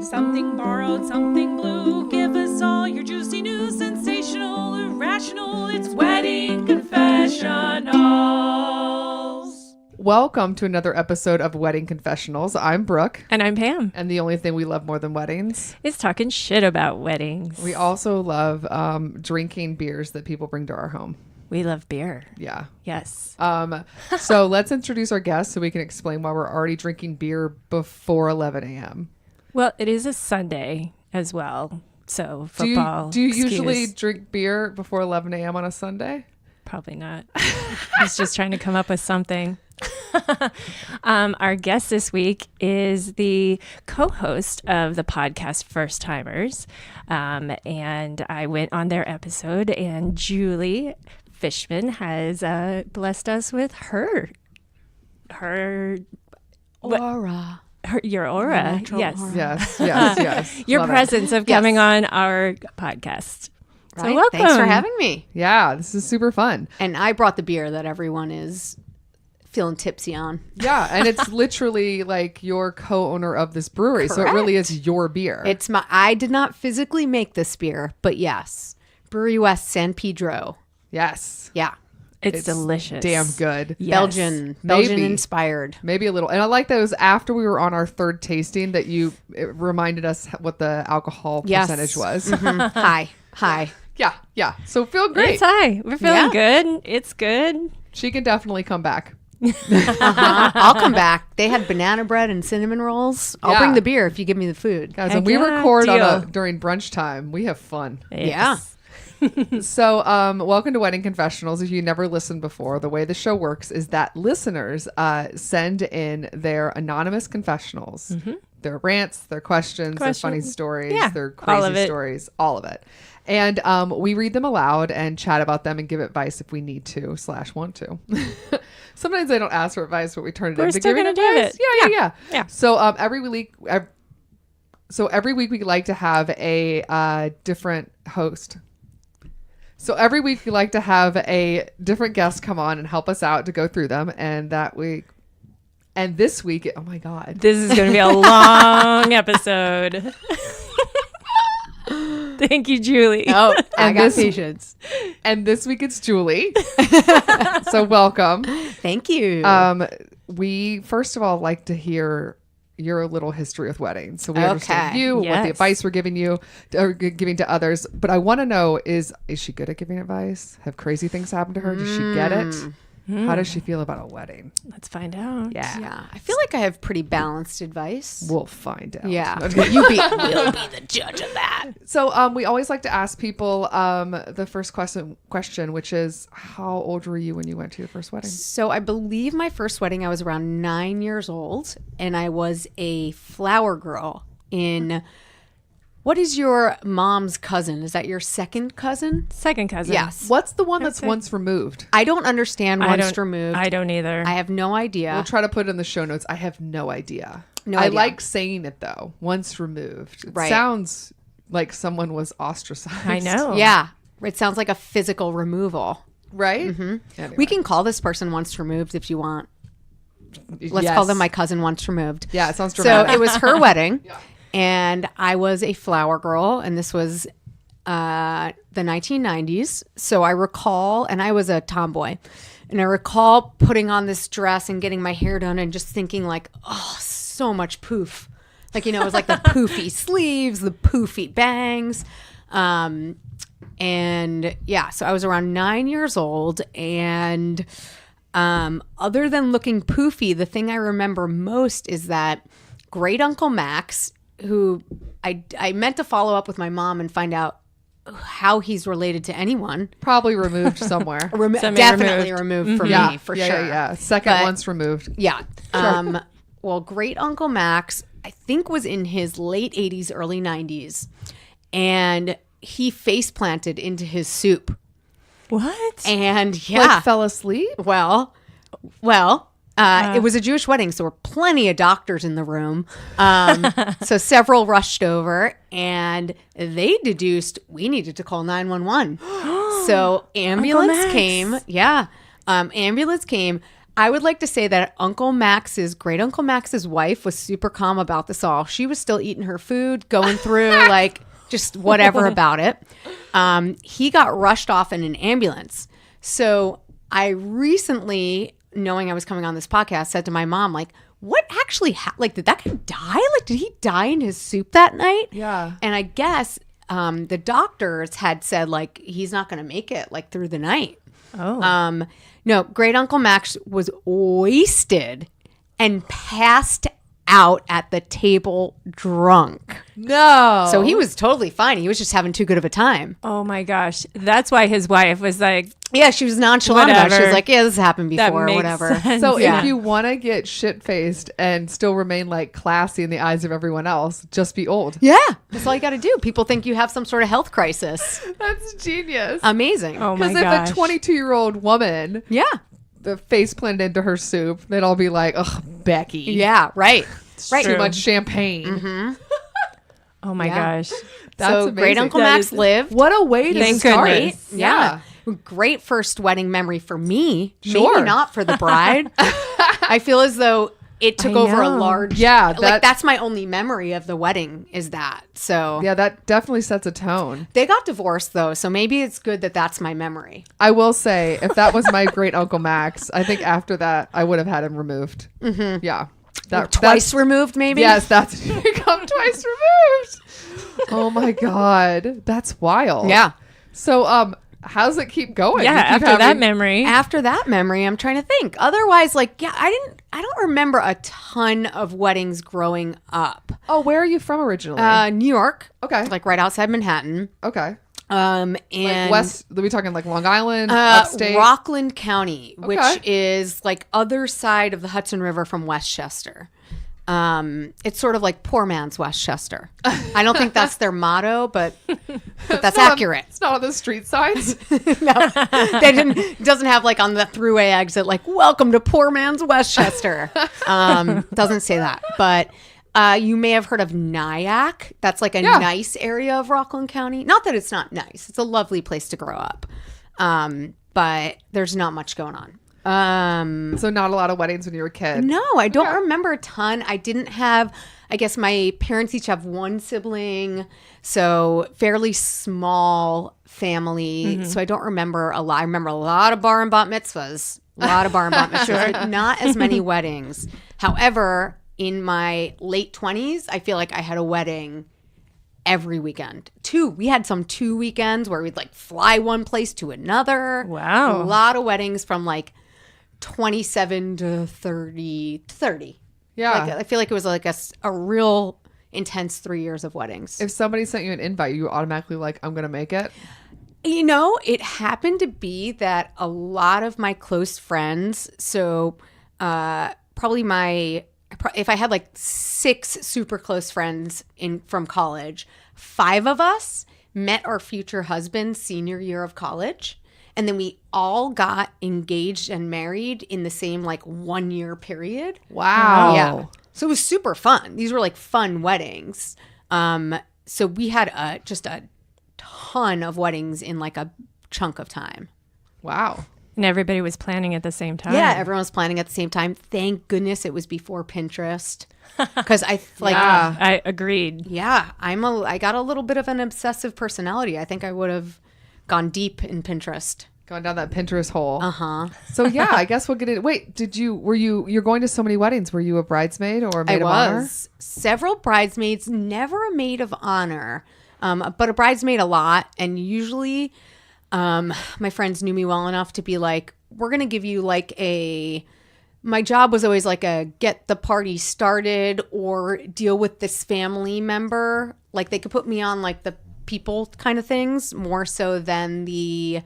Something borrowed, something blue. Give us all your juicy news, sensational, irrational. It's Wedding Confessionals. Welcome to another episode of Wedding Confessionals. I'm Brooke. And I'm Pam. And the only thing we love more than weddings is talking shit about weddings. We also love drinking beers that people bring to our home. We love beer. Yeah. Yes. So let's introduce our guests so we can explain why we're already drinking beer before 11 a.m. Well, it is a Sunday as well. So football. Do you usually drink beer before 11 a.m. on a Sunday? Probably not. I was just trying to come up with something. Our guest this week is the co-host of the podcast First Timers. And I went on their episode, and Julie Fishman has blessed us with her aura. Your aura. Yes. Aura. Yes. Your Love presence of coming on our podcast. Right. So welcome. Thanks for having me. Yeah, this is super fun. And I brought the beer that everyone is feeling tipsy on. Yeah, and it's literally like you're co-owner of this brewery, Correct. So it really is your beer. I did not physically make this beer, but yes. Brouwerij West, San Pedro. Yes. Yeah. It's delicious. Damn good. Yes. Belgian-inspired. Maybe a little. And I like that it was after we were on our third tasting that it reminded us what the alcohol percentage was. Mm-hmm. High. Yeah. So feel great. It's high. We're feeling good. It's good. She can definitely come back. I'll come back. They had banana bread and cinnamon rolls. I'll bring the beer if you give me the food. Guys, when we record during brunch time, we have fun. Yes. Yeah. So welcome to Wedding Confessionals. If you never listened before, the way the show works is that listeners send in their anonymous confessionals, their rants, their questions, their funny stories, their crazy stories, all of it. And we read them aloud and chat about them and give advice if we need to / want to. Sometimes I don't ask for advice, but we turn it into giving advice. Yeah. So every week we like to have a different host. So every week we like to have a different guest come on and help us out to go through them. And this week, oh my God. This is going to be a long episode. Thank you, Julie. Oh, I got patience. And this week it's Julie. So welcome. Thank you. We first of all like to hear your little history with weddings, so we understand you, what the advice we're giving you or giving to others. But I want to know, is she good at giving advice? Have crazy things happen to her? Does she get it? How does she feel about a wedding? Let's find out. Yeah. I feel like I have pretty balanced advice. We'll find out. Yeah. We'll be the judge of that. So we always like to ask people the first question, which is, how old were you when you went to your first wedding? So I believe my first wedding, I was around 9 years old, and I was a flower girl in... What is your mom's cousin? Is that your second cousin? Second cousin. Yes. What's the one that's once removed? I don't understand once removed. I don't either. I have no idea. We'll try to put it in the show notes. I have no idea. I like saying it though. Once removed. It sounds like someone was ostracized. I know. Yeah. It sounds like a physical removal. Right? Mm-hmm. Anyway. We can call this person once removed if you want. Let's call them my cousin once removed. Yeah, it sounds dramatic. So it was her wedding. Yeah. And I was a flower girl, and this was the 1990s. So I recall, and I was a tomboy, and I recall putting on this dress and getting my hair done and just thinking like, oh, so much poof. Like, it was like the poofy sleeves, the poofy bangs. And yeah, so I was around 9 years old, and other than looking poofy, the thing I remember most is that great Uncle Max, who I meant to follow up with my mom and find out how he's related to anyone. Probably removed somewhere. Definitely removed for me, for sure. Yeah. Second once removed. Yeah. Well, great Uncle Max, I think, was in his late 80s, early 90s. And he face planted into his soup. What? And fell asleep? Well, it was a Jewish wedding, so there were plenty of doctors in the room. So several rushed over, and they deduced we needed to call 911. So ambulance came. Yeah. Ambulance came. I would like to say that great Uncle Max's wife was super calm about this all. She was still eating her food, going through like just whatever about it. He got rushed off in an ambulance. So I recently, knowing I was coming on this podcast, said to my mom, like, what actually like, did that guy die? Like, did he die in his soup that night? Yeah. And I guess the doctors had said, like, he's not going to make it, like, through the night. Oh. No, great Uncle Max was wasted and passed out at the table drunk. No. So he was totally fine. He was just having too good of a time. Oh my gosh. That's why his wife was like, Yeah, she was nonchalant about it. She Whatever. was like, yeah, this happened that before or makes whatever. sense. So Yeah. if you want to get shit-faced and still remain like classy in the eyes of everyone else, just be old. Yeah, that's all you got to do. People think you have some sort of health crisis. That's genius. Amazing. oh my Because gosh. if a 22-year-old woman, Yeah. the face planted into her soup, they'd all be like, ugh, Becky. Yeah, right. Right. Too True. much champagne. Oh my Yeah. gosh. That's so amazing. great Uncle That Max is- lived. What a way to Thank start. goodness. Yeah. Great first wedding memory for me. Sure. Maybe not for the bride. I feel as though it took I over a know. large. Yeah, like that's my only memory of the wedding is that. So Yeah, that definitely sets a tone. they got divorced though. So maybe it's good that that's my memory. I will say, if that was my great Uncle Max, I think after that, I would have had him removed. Mm-hmm. Yeah. Twice removed, maybe? Yes, that's become twice removed. Oh my God. That's wild. Yeah. So, how's it keep going? Yeah, You keep after that having- memory. After that memory, I'm trying to think. Otherwise, like, yeah, I don't remember a ton of weddings growing up. Oh, where are you from originally? New York. Okay. Like right outside Manhattan. Okay. And Like West, are we talking like Long Island, upstate? Rockland County, which Okay. is like other side of the Hudson River from Westchester. It's sort of like poor man's Westchester. I don't think that's their motto, but that's accurate. It's not on the street signs. It doesn't have like on the throughway exit, like welcome to poor man's Westchester. Doesn't say that, but you may have heard of Nyack. That's like a nice area of Rockland County. Not that it's not nice. It's a lovely place to grow up. But there's not much going on. So not a lot of weddings when you were a kid. No, I don't remember a ton. I didn't have, I guess my parents each have one sibling, so fairly small family. So I don't remember a lot. I remember a lot of bar and bat mitzvahs, but not as many weddings. However, in my late 20s, I feel like I had a wedding every weekend. We had some 2 weekends where we'd like fly one place to another. Wow. A lot of weddings from like 27 to 30. Yeah. Like, I feel like it was like a real intense 3 years of weddings. If somebody sent you an invite, you automatically like, I'm going to make it. You know, it happened to be that a lot of my close friends, so probably if I had like 6 super close friends from college, 5 of us met our future husbands senior year of college. And then we all got engaged and married in the same like 1 year period. Wow. Yeah. So it was super fun. These were like fun weddings. So we had just a ton of weddings in like a chunk of time. Wow. And everybody was planning at the same time. Yeah, everyone was planning at the same time. Thank goodness it was before Pinterest. Because I like Yeah. I agreed. yeah, I got a little bit of an obsessive personality. I think I would have gone deep in Pinterest. Going down that Pinterest hole. Uh-huh. So yeah, I guess we'll get it. Wait, you're going to so many weddings. Were you a bridesmaid or a maid of honor? Several bridesmaids, never a maid of honor, but a bridesmaid a lot. And usually my friends knew me well enough to be like, we're going to give you like my job was always like a get the party started or deal with this family member. Like they could put me on like the people kind of things more so than the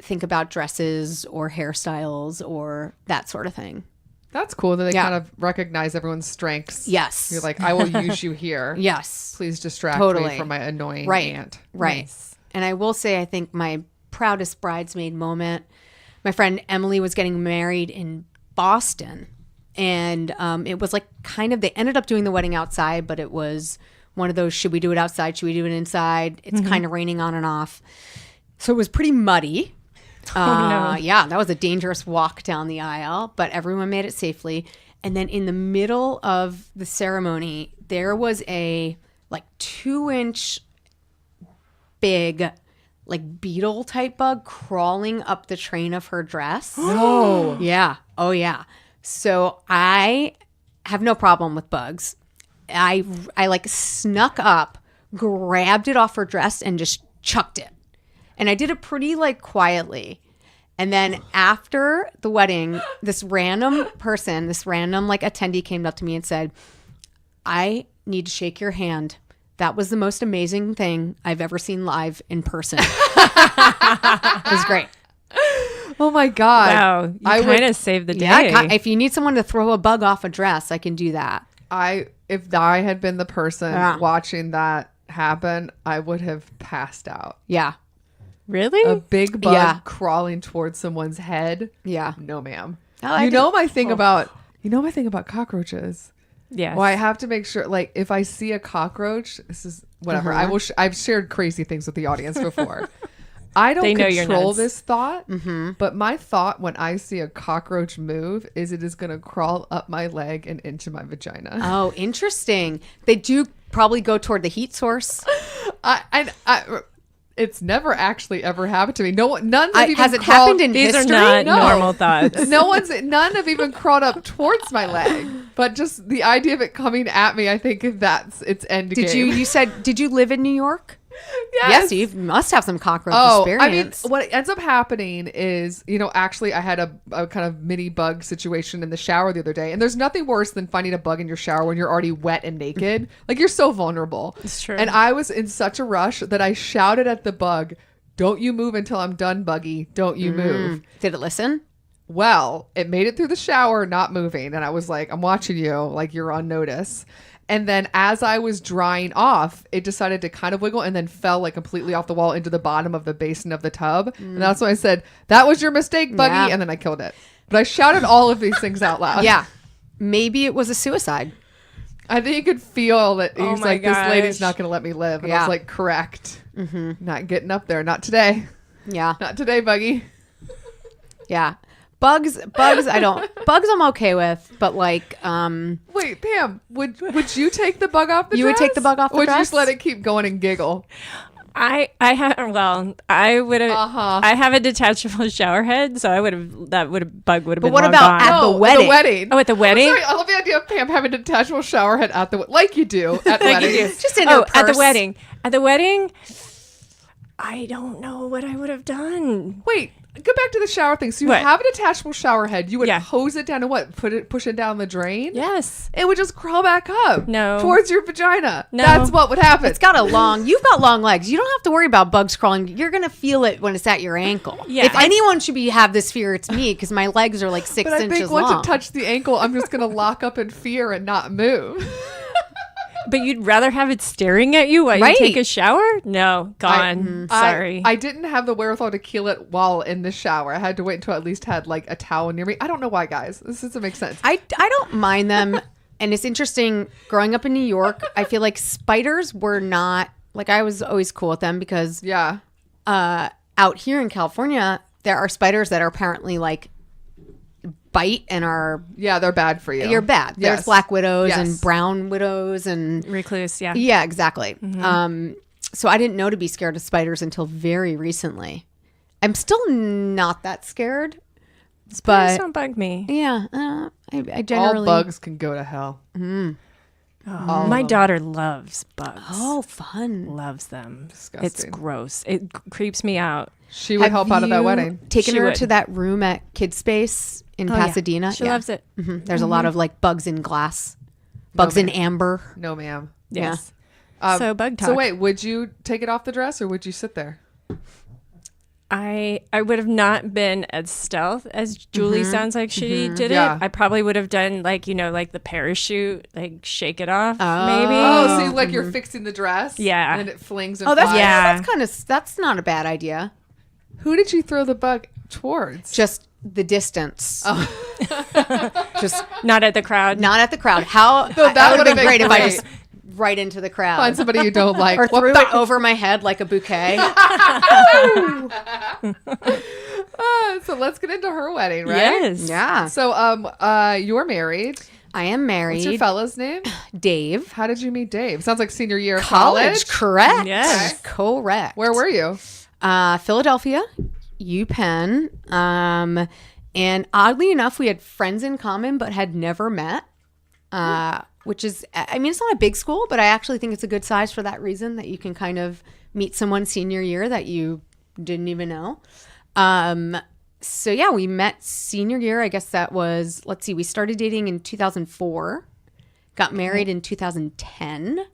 think about dresses or hairstyles or that sort of thing. That's cool that they Yeah. kind of recognize everyone's strengths. Yes. You're like, I will use you here. Yes. Please distract Totally. me from my annoying Right. aunt. Right. Nice. And I will say, I think my proudest bridesmaid moment, my friend Emily was getting married in Boston. And it was like they ended up doing the wedding outside, but it was one of those, should we do it outside? Should we do it inside? It's kind of raining on and off. So it was pretty muddy. no. Yeah, that was a dangerous walk down the aisle, but everyone made it safely. And then in the middle of the ceremony, there was a like 2-inch big like beetle type bug crawling up the train of her dress. No. Yeah. Oh yeah. So I have no problem with bugs. I like snuck up, grabbed it off her dress and just chucked it. And I did it pretty like quietly. And then after the wedding, this random like attendee came up to me and said, "I need to shake your hand. That was the most amazing thing I've ever seen live in person." It was great. Oh my God. Wow. You kind of saved the day. Yeah, if you need someone to throw a bug off a dress, I can do that. If I had been the person watching that happen, I would have passed out. Yeah. Really? A big bug crawling towards someone's head. Yeah. No, ma'am. I you know my thing about cockroaches. Yes. Well, I have to make sure, like, if I see a cockroach, this is whatever. I've shared crazy things with the audience before. I don't control this thought, but my thought when I see a cockroach move is it is going to crawl up my leg and into my vagina. Oh, interesting. They do probably go toward the heat source. It's never actually ever happened to me. None have even has it crawled, happened in These history? are not No. normal thoughts. None have even crawled up towards my leg. But just the idea of it coming at me, I think that's its end game. Did you live in New York? Yes. Yes, you must have some cockroach I mean, experience. what ends up happening is, actually I had a kind of mini bug situation in the shower the other day. And there's nothing worse than finding a bug in your shower when you're already wet and naked. Like, you're so vulnerable. It's true. And I was in such a rush that I shouted at the bug, "Don't you move until I'm done, buggy. Don't you move." Did it listen? Well, it made it through the shower, not moving. And I was like, "I'm watching you, like you're on notice." And then as I was drying off, it decided to kind of wiggle and then fell like completely off the wall into the bottom of the basin of the tub. And that's when I said, "That was your mistake, buggy." Yeah. And then I killed it. But I shouted all of these things out loud. Yeah. Maybe it was a suicide. I think you could feel that he's my like, "This lady's gosh. not going to let me live." And I Yeah. was like, correct. Not getting up there. Not today. Yeah. Not today, buggy. Yeah. Bugs I'm okay with, but like Wait, Pam, would you take the bug off the dress? You would take the bug off the or would you dress? just let it keep going and giggle? I would have. I have a detachable shower head, so bug would have been. But what long about gone. at the No, wedding? The wedding. Oh, at the wedding? I'm sorry, I love the idea of Pam having a detachable shower head at like you do at weddings. Just in her purse. At the wedding. At the wedding, I don't know what I would have done. Wait, go back to the shower thing. So you What? have a detachable shower head. You would Yeah. hose it down and what? Push it down the drain? Yes. It would just crawl back up. No. Towards your vagina. No. That's what would happen. You've got long legs. You don't have to worry about bugs crawling. You're going to feel it when it's at your ankle. Yeah. If anyone should have this fear, it's me, because my legs are like 6 but I inches think once long. it touched the ankle, I'm just going to lock up in fear and not move. But you'd rather have it staring at you while Right. you take a shower? No, gone. Sorry. I didn't have the wherewithal to kill it while in the shower. I had to wait until I at least had like a towel near me. I don't know why, guys. This doesn't make sense. I don't mind them. And it's interesting, growing up in New York, I feel like spiders were not, like, I was always cool with them because Yeah. out here in California, there are spiders that are apparently like bite and are Yeah, they're bad for you. you're bad. There's Yes. black widows Yes. and brown widows and Recluse, yeah. yeah, exactly. So I didn't know to be scared of spiders until very recently. I'm still not that scared, Spiders but don't bug me. yeah, I All generally bugs can go to hell. Oh, my daughter loves bugs. Oh, fun. Loves them. Disgusting. It's gross. It creeps me out. She would help out at that you wedding. Taken She her would. to that room at Kids Space in Oh, yeah. Pasadena. She Yeah. loves it. There's a lot of like bugs in glass, bugs in amber. No, ma'am. Yes. So bug talk. So wait, would you take it off the dress or would you sit there? I would have not been as stealth as Julie sounds like she did Yeah. it. I probably would have done like the parachute, like shake it off, Oh. maybe. Oh, so like you're fixing the dress? Yeah. And it flings and Oh, that's flies? Yeah. that's not a bad idea. Who did you throw the bug towards? Just the distance. Just Not at the crowd. not at the crowd. How that that would would've have been been great if I great. just right into the crowd. Find somebody you don't like. or What threw the- it over my head like a bouquet. So let's get into her wedding, right? Yes. Yeah. So you're married. I am married. What's your fella's name? Dave. How did you meet Dave? Sounds like senior year of College. Correct. Yes. Correct. Where were you? Philadelphia, UPenn. And oddly enough, we had friends in common, but had never met. Which is, I mean, it's not a big school, but I actually think it's a good size for that reason, that you can kind of meet someone senior year that you didn't even know. So yeah, we met senior year. I guess that was, let's see, we started dating in 2004, got married in 2010.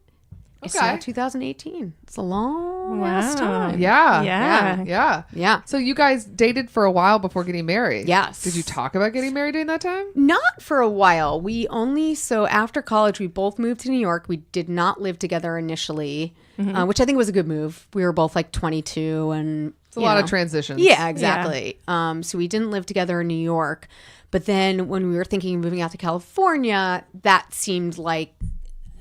It's now 2018. It's a long ass time. Yeah. So you guys dated for a while before getting married. Yes. Did you talk about getting married during that time? Not for a while. So after college, we both moved to New York. We did not live together initially, which I think was a good move. We were both like 22 and It's a lot of transitions. Yeah, exactly. So we didn't live together in New York. But then when we were thinking of moving out to California, that seemed like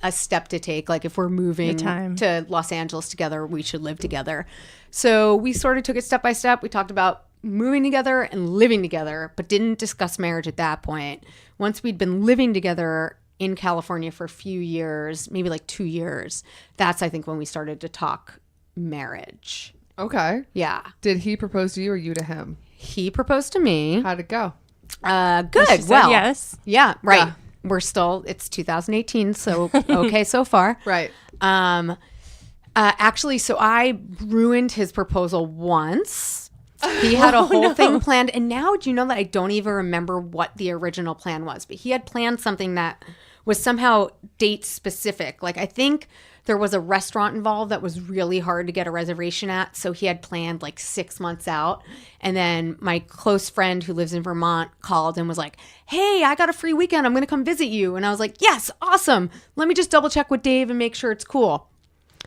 a step to take. Like if we're moving to Los Angeles together, we should live together. So we sort of took it step by step. We talked about moving together and living together, but didn't discuss marriage at that point. Once we'd been living together in California for a few years, maybe like 2 years, that's I think when we started to talk marriage. Okay. Yeah. Did he propose to you or you to him? He proposed to me. How'd it go? Good. Well, yes. Yeah, right. Yeah. We're still, it's 2018, so okay so far. Right. Actually, so I ruined his proposal once. He had a whole thing planned. And now, do you know that I don't even remember what the original plan was? But he had planned something that was somehow date specific. Like I think there was a restaurant involved that was really hard to get a reservation at. So he had planned like 6 months out. And then my close friend who lives in Vermont called and was like, hey, I got a free weekend. I'm going to come visit you. And I was like, yes, awesome. Let me just double check with Dave and make sure it's cool.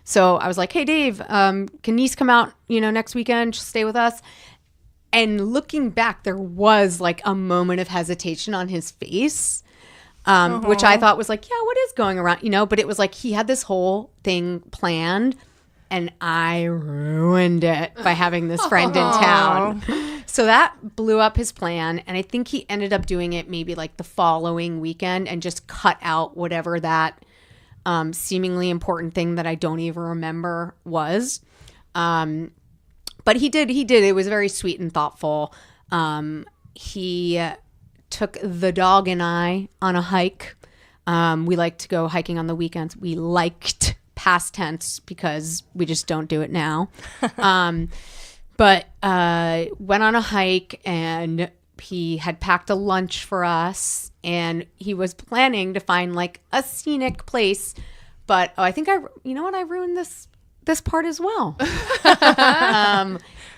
So I was like, hey, Dave, can niece come out, next weekend, just stay with us? And looking back, there was like a moment of hesitation on his face. Which I thought was like, yeah, what is going around, but it was like he had this whole thing planned and I ruined it by having this friend in town. So that blew up his plan. And I think he ended up doing it maybe like the following weekend and just cut out whatever that seemingly important thing that I don't even remember was. But he did. It was very sweet and thoughtful. He took the dog and I on a hike. We like to go hiking on the weekends. We liked, past tense, because we just don't do it now. But went on a hike and he had packed a lunch for us and he was planning to find like a scenic place. But I think I ruined this part as well.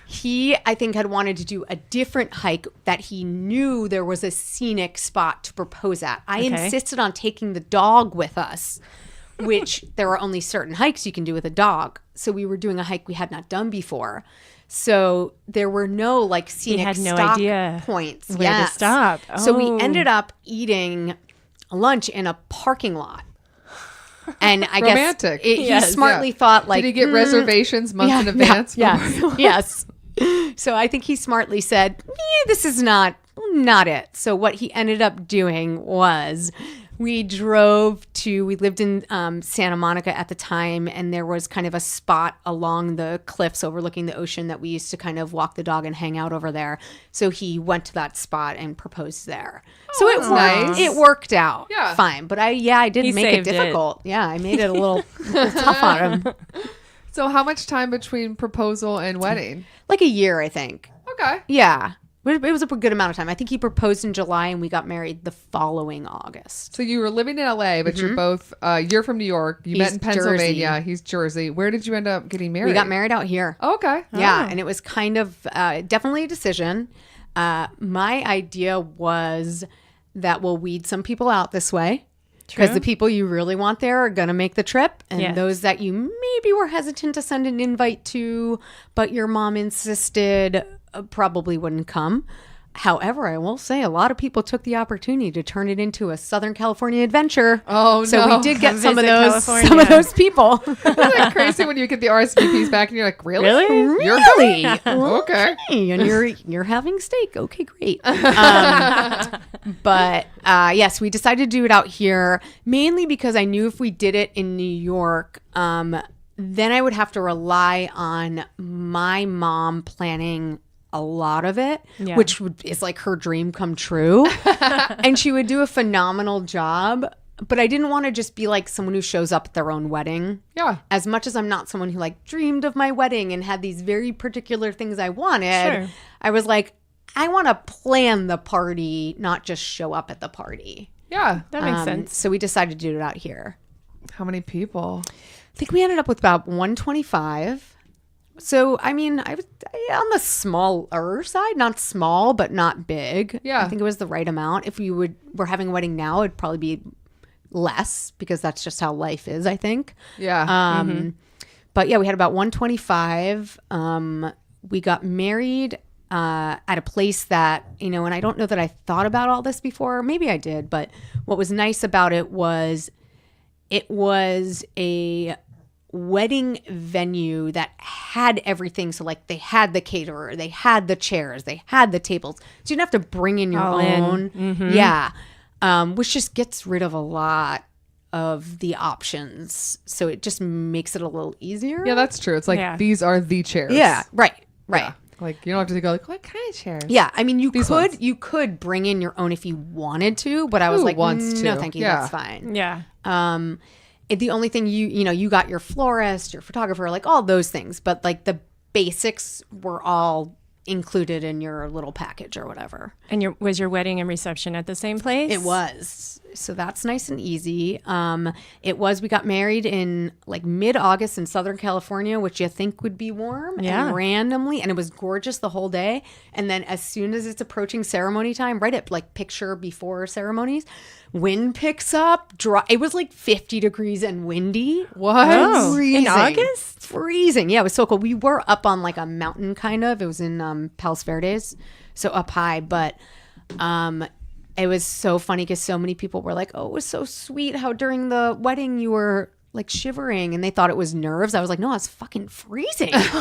He, I think, had wanted to do a different hike that he knew there was a scenic spot to propose at. I insisted on taking the dog with us, which there are only certain hikes you can do with a dog. So we were doing a hike we had not done before. So there were no like scenic stop points. Where to stop. Oh. So we ended up eating lunch in a parking lot. And I Romantic. guess he smartly thought like, did he get reservations months in advance? Yes. So I think he smartly said, this is not it. So what he ended up doing was we lived in Santa Monica at the time, and there was kind of a spot along the cliffs overlooking the ocean that we used to kind of walk the dog and hang out over there. So he went to that spot and proposed there. So it worked. Nice. It worked out Yeah. fine. But I did make it difficult. Yeah, I made it a little tough on him. So how much time between proposal and wedding? Like a year, I think. Okay. Yeah. It was a good amount of time. I think he proposed in July and we got married the following August. So you were living in LA, but you're both, you're from New York. You met in Pennsylvania. Jersey. He's Jersey. Where did you end up getting married? We got married out here. Oh, okay. Yeah. And it was kind of definitely a decision. My idea was that we'll weed some people out this way. Because the people you really want there are going to make the trip. And those that you maybe were hesitant to send an invite to, but your mom insisted probably wouldn't come. However, I will say a lot of people took the opportunity to turn it into a Southern California adventure. Oh, so no. we did get some of Visit those California. people. Isn't that crazy when you get the RSVPs back and you're like, really? Really? You're Really? Okay. And you're having steak. Okay, great. But yes, we decided to do it out here mainly because I knew if we did it in New York, then I would have to rely on my mom planning a lot of it, Yeah. which is like her dream come true. And she would do a phenomenal job. But I didn't want to just be like someone who shows up at their own wedding. Yeah. As much as I'm not someone who like dreamed of my wedding and had these very particular things I wanted, Sure. I was like, I want to plan the party, not just show up at the party. Yeah. That makes sense. So we decided to do it out here. How many people? I think we ended up with about 125. So, I mean, I was on the smaller side, not small, but not big. Yeah. I think it was the right amount. If were having a wedding now, it'd probably be less because that's just how life is, I think. Yeah. But yeah, we had about 125. We got married at a place that, and I don't know that I thought about all this before. Maybe I did. But what was nice about it was a wedding venue that had everything. So like they had the caterer, they had the chairs, they had the tables. So you didn't have to bring in your All in. own. Mm-hmm. Yeah. Which just gets rid of a lot of the options. So it just makes it a little easier. Yeah, that's true. It's like, Yeah. these are the chairs. Yeah. Right. Yeah. Like, you don't have to go like, what kind of chairs? Yeah, I mean, These ones. you could bring in your own if you wanted to, but I was Who like, wants no, to? thank you, Yeah. that's fine. Yeah. The only thing you got your florist, your photographer, like all those things, but like the basics were all included in your little package or whatever. And was your wedding and reception at the same place? It was. So that's nice and easy. We got married in like mid-August in Southern California, which you think would be warm. Yeah. And randomly, and it was gorgeous the whole day. And then as soon as it's approaching ceremony time, right at like picture before ceremonies, wind picks up. It was like 50 degrees and windy. What? Oh, Freezing. in August? Freezing. Yeah, it was so cool. We were up on like a mountain kind of. It was in Palos Verdes, so up high. But it was so funny because so many people were like, oh, it was so sweet how during the wedding you were like shivering, and they thought it was nerves. I was like, no, it's fucking freezing. It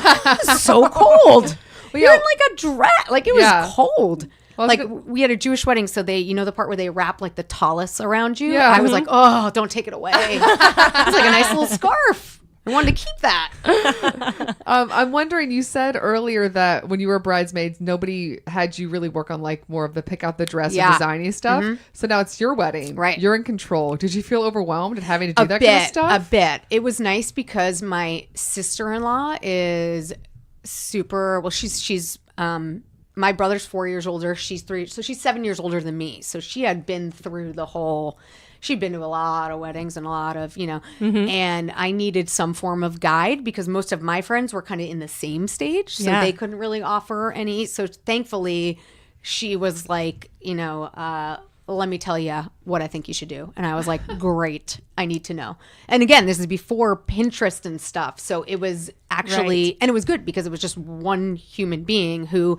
was so cold. You're in like a dress. Like it was Yeah. cold. Well, Like we had a Jewish wedding, so they, the part where they wrap like the tallis around you. Yeah. I was like, oh, don't take it away. It's like a nice little scarf. I wanted to keep that. I'm wondering, you said earlier that when you were bridesmaids, nobody had you really work on like more of the pick out the dress Yeah. or designy stuff. So now it's your wedding. Right. You're in control. Did you feel overwhelmed at having to do that kind of stuff? A bit. It was nice because my sister-in-law is super, well, she's my brother's 4 years older. She's 3. So she's 7 years older than me. So she had been through she'd been to a lot of weddings and a lot of, and I needed some form of guide because most of my friends were kind of in the same stage. So Yeah. they couldn't really offer any. So thankfully she was like, let me tell you what I think you should do. And I was like, great, I need to know. And again, this is before Pinterest and stuff. So it was actually, Right. and it was good because it was just one human being who,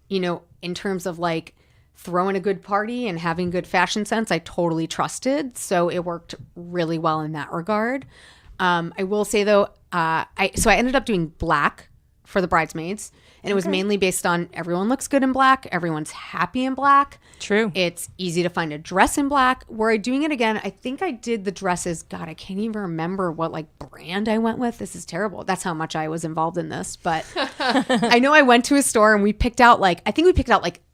in terms of like throwing a good party and having good fashion sense, I totally trusted. So it worked really well in that regard. I will say though, I ended up doing black for the bridesmaids. And it was mainly based on everyone looks good in black. Everyone's happy in black. True. It's easy to find a dress in black. Were I doing it again, I think I did the dresses. God, I can't even remember what like brand I went with. This is terrible. That's how much I was involved in this. But I know I went to a store and we picked out like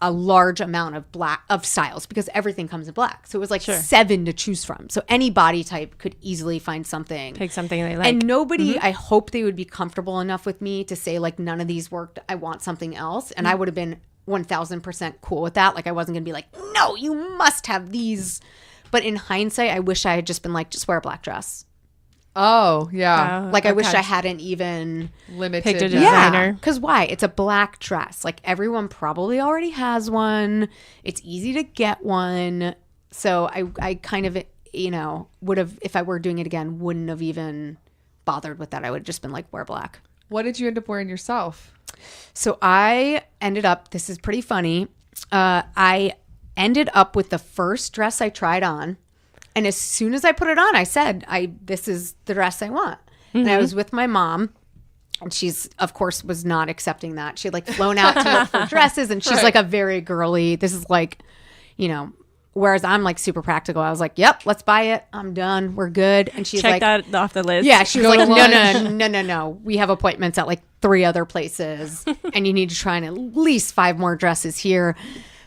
a large amount of styles because everything comes in black. So it was like 7 to choose from. So any body type could easily find something. Pick something they like. And nobody, I hope they would be comfortable enough with me to say like none of these worked. I want something else. And I would have been 1000% cool with that. Like I wasn't going to be like, no, you must have these. But in hindsight, I wish I had just been like, just wear a black dress. Oh, yeah. Like I wish okay. I hadn't even Limited. Picked a yeah. designer. Yeah, because why? It's a black dress. Like everyone probably already has one. It's easy to get one. So I kind of, would have, if I were doing it again, wouldn't have even bothered with that. I would have just been like, wear black. What did you end up wearing yourself? So I ended up, this is pretty funny. I ended up with the first dress I tried on. And as soon as I put it on, I said, this is the dress I want. And I was with my mom. And she's, of course, was not accepting that. She had like flown out to look for dresses. And she's like a very girly, this is like, you know, whereas I'm like super practical. I was like, yep, let's buy it. I'm done. We're good. And she's Check like, that off the list. yeah, she was Go like, to no. We have appointments at like 3 other places. And you need to try on at least 5 more dresses here.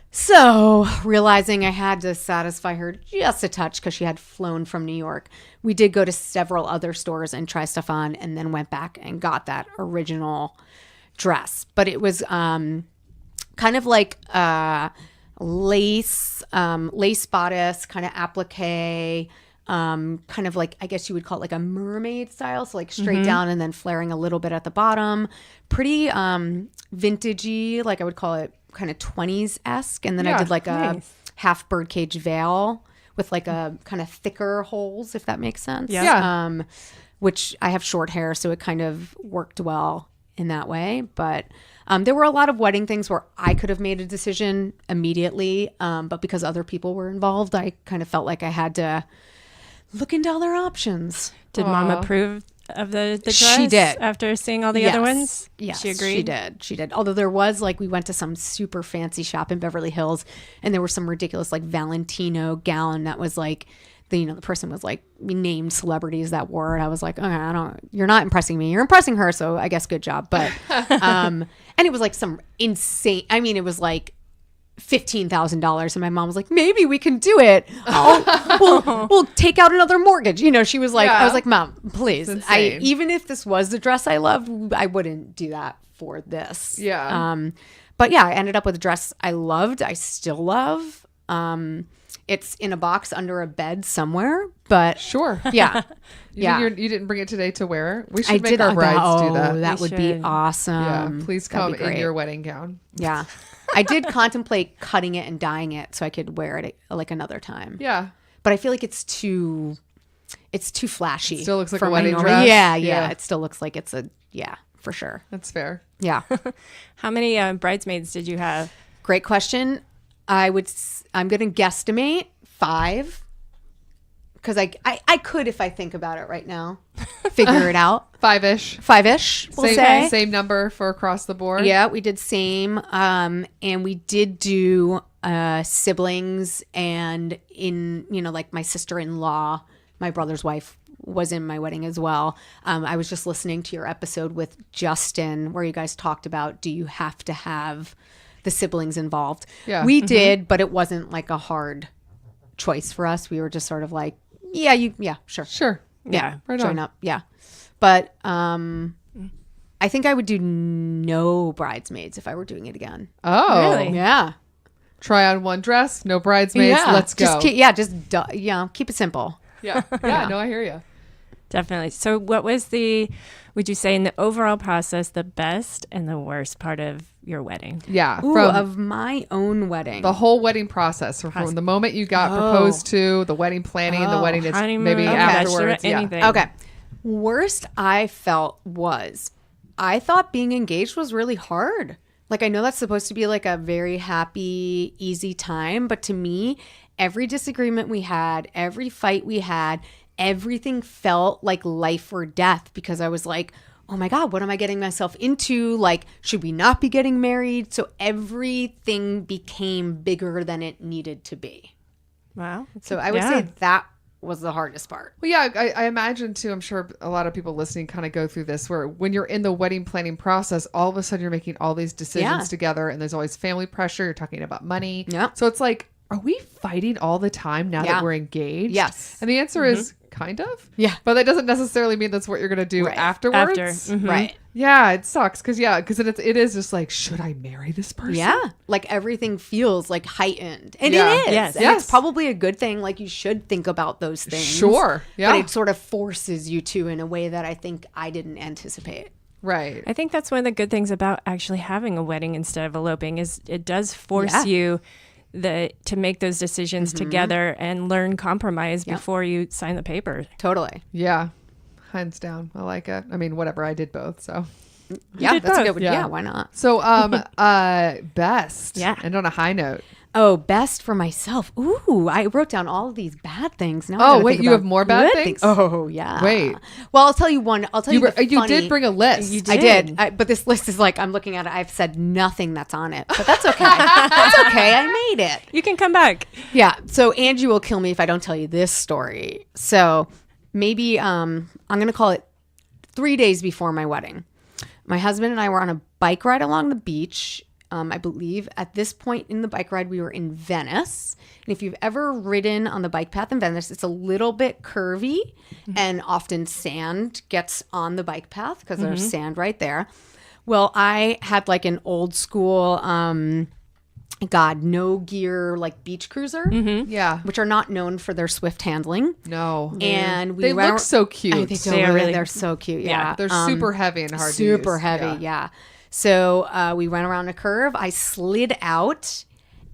So realizing I had to satisfy her just a touch because she had flown from New York, we did go to several other stores and try stuff on, and then went back and got that original dress. But it was kind of like lace bodice, kind of applique, kind of like, I guess you would call it like a mermaid style. So like straight down and then flaring a little bit at the bottom. Pretty vintagey, like I would call it kind of 20s-esque. And then I did like a half birdcage veil with like a kind of thicker holes, if that makes sense. Yeah. Which I have short hair, so it kind of worked well in that way. But there were a lot of wedding things where I could have made a decision immediately. But because other people were involved, I kind of felt like I had to look into other options. Did Mom approve of the dress? She did. After seeing all the other ones? Yes, She agreed? She did. Although there was like, we went to some super fancy shop in Beverly Hills, and there was some ridiculous like Valentino gown that was like, the person was like, we named celebrities that wore it. I was like, okay, you're not impressing me. You're impressing her. So I guess good job. But, and it was like some insane, I mean, it was like $15,000. And my mom was like, maybe we can do it. We'll take out another mortgage. She was like, I was like, Mom, please. Even if this was the dress I loved, I wouldn't do that for this. Yeah. But yeah, I ended up with a dress I loved. I still love. It's in a box under a bed somewhere, but Sure. yeah. You didn't bring it today to wear? We should I make did our brides do that. That We would be should. awesome. Yeah, please That'd come be in great. your wedding gown. Yeah. I did contemplate cutting it and dyeing it so I could wear it like another time. Yeah. But I feel like it's too flashy. It still looks like for a my wedding normal- dress. Yeah. It still looks like it's for sure. That's fair. Yeah. How many bridesmaids did you have? Great question. I'm going to guesstimate 5. Because I could, if I think about it right now, figure it out. 5-ish. 5-ish, we'll Same, say. same number for across the board. Yeah, we did same. And we did do siblings, and like my sister-in-law, my brother's wife, was in my wedding as well. I was just listening to your episode with Justin where you guys talked about, do you have to have the siblings involved? Yeah. We did, but it wasn't like a hard choice for us. We were just sort of like, sure. Sure. Yeah. Right Join on. up. Yeah. But I think I would do no bridesmaids if I were doing it again. Oh. Really? Yeah. Try on one dress, no bridesmaids. Let's go. Keep it simple. Yeah. Yeah. No, I hear you. Definitely. So what was would you say in the overall process, the best and the worst part of your wedding? Yeah. Ooh, From of my own wedding. the whole wedding process, from the moment you got proposed to, the wedding planning, the wedding is Honeymoon, maybe afterwards. bachelorette, anything. Okay. Worst I felt was, I thought being engaged was really hard. Like, I know that's supposed to be like a very happy, easy time, but to me, every disagreement we had, every fight we had, everything felt like life or death, because I was like, oh my God, what am I getting myself into? Like, should we not be getting married? So everything became bigger than it needed to be. Wow. So I would say that was the hardest part. Well, yeah, I imagine too, I'm sure a lot of people listening kind of go through this, where when you're in the wedding planning process, all of a sudden you're making all these decisions together, and there's always family pressure. You're talking about money. Yeah. So it's like, are we fighting all the time now that we're engaged? Yes. And the answer is kind of. Yeah. But that doesn't necessarily mean that's what you're going to do afterwards. After. Right. Yeah, it sucks. Because it is just like, should I marry this person? Yeah. Like, everything feels like heightened. And Yeah. it is. Yes. And Yes. it's probably a good thing. Like, you should think about those things. Sure. Yeah. But it sort of forces you to in a way that I think I didn't anticipate. Right. I think that's one of the good things about actually having a wedding instead of eloping, is it does force you to make those decisions together and learn compromise before you sign the paper. Totally. Yeah. Hands down. I like it. I mean, whatever. I did both. So. Yeah, did that's a both. good one. Yeah. Yeah, why not? So, best. Yeah. And on a high note. Oh, best for myself. Ooh, I wrote down all of these bad things. Now I Oh, gotta wait, think you about have more bad good things? Oh, yeah. Wait. Well, I'll tell you one. I'll tell you. You did bring a list. You I did. did, but this list is like I'm looking at it. I've said nothing that's on it, but that's okay. That's okay. I made it. You can come back. Yeah. So Angie will kill me if I don't tell you this story. So maybe I'm going to call it 3 days before my wedding. My husband and I were on a bike ride along the beach. I believe at this point in the bike ride, we were in Venice. And if you've ever ridden on the bike path in Venice, it's a little bit curvy and often sand gets on the bike path because there's sand right there. Well, I had like an old school, no gear, like beach cruiser, Yeah. which are not known for their swift handling. No. And we They went look so cute. they're so cute. Yeah. They're super heavy and hard to super use. heavy. Yeah. So we went around a curve. I slid out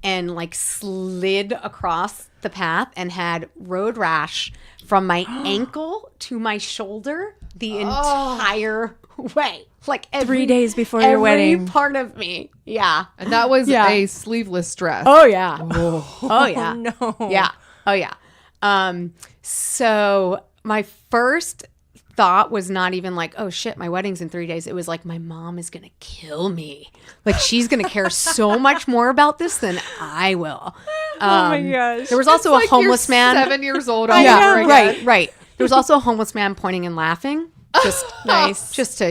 and like slid across the path and had road rash from my ankle to my shoulder the entire way. Like 3 days before your wedding. Every part of me. Yeah. And that was Yeah. a sleeveless dress. Oh yeah. Oh yeah. No. Yeah. Oh yeah. So my first thought was not even like, oh shit, my wedding's in 3 days. It was like, my mom is gonna kill me. Like she's gonna care so much more about this than I will. Oh my gosh. There was also Like a homeless you're man. 7 years old. all Yeah, over right, again. right. There was also a homeless man pointing and laughing. Just Nice. just to,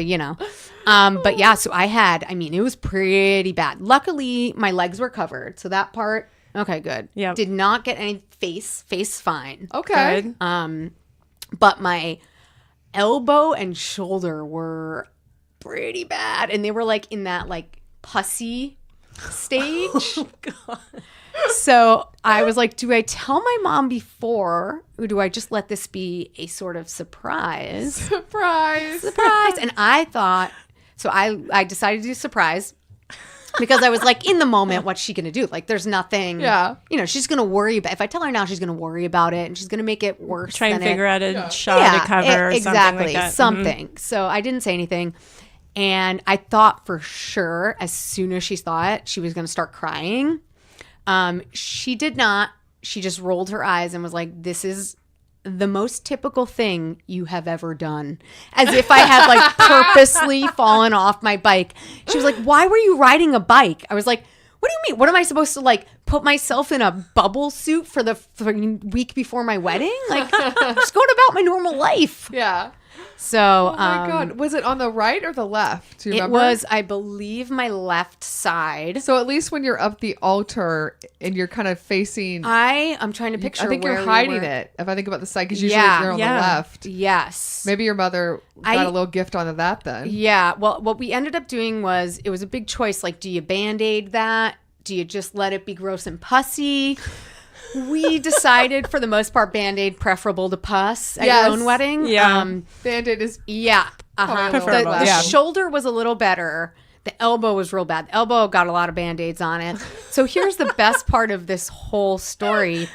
but yeah, so it was pretty bad. Luckily, my legs were covered. So that part, okay, good. Yep. Did not get any face fine. Okay. Good. But my elbow and shoulder were pretty bad. And they were like in that like pussy stage. Oh, God. So I was like, do I tell my mom before or do I just let this be a sort of surprise? Surprise. And I thought, so I decided to do surprise because I was like, in the moment, what's she going to do? Like, there's nothing, Yeah. she's going to worry about, if I tell her now, she's going to worry about it and she's going to make it worse. Try and than figure it. out a shot to cover or exactly, something like that. something. So I didn't say anything. And I thought for sure, as soon as she saw it, she was going to start crying. She did not. She just rolled her eyes and was like, this is the most typical thing you have ever done. As if I had like purposely fallen off my bike. She was like, why were you riding a bike? I was like, what do you mean? What am I supposed to like put myself in a bubble suit for the week before my wedding? Like, just going about my normal life. Yeah. So, Oh my God. Was it on the right or the left? Do you it remember? was, I believe, my left side. So at least when you're up the altar and you're kind of facing, I'm trying to picture. I think where you're we hiding were. it. If I think about the side, because usually Yeah. you're on Yeah. the left. Yes. Maybe your mother got a little gift onto that then. Yeah. Well, what we ended up doing was it was a big choice. Like, do you Band-Aid that? Do you just let it be gross and pussy? We decided for the most part Band-Aid preferable to pus at Yes. your own wedding. Yeah. Band-Aid is Yeah. Probably a little Preferable, The less. shoulder was a little better. The elbow was real bad. The elbow got a lot of Band-Aids on it. So here's the best part of this whole story.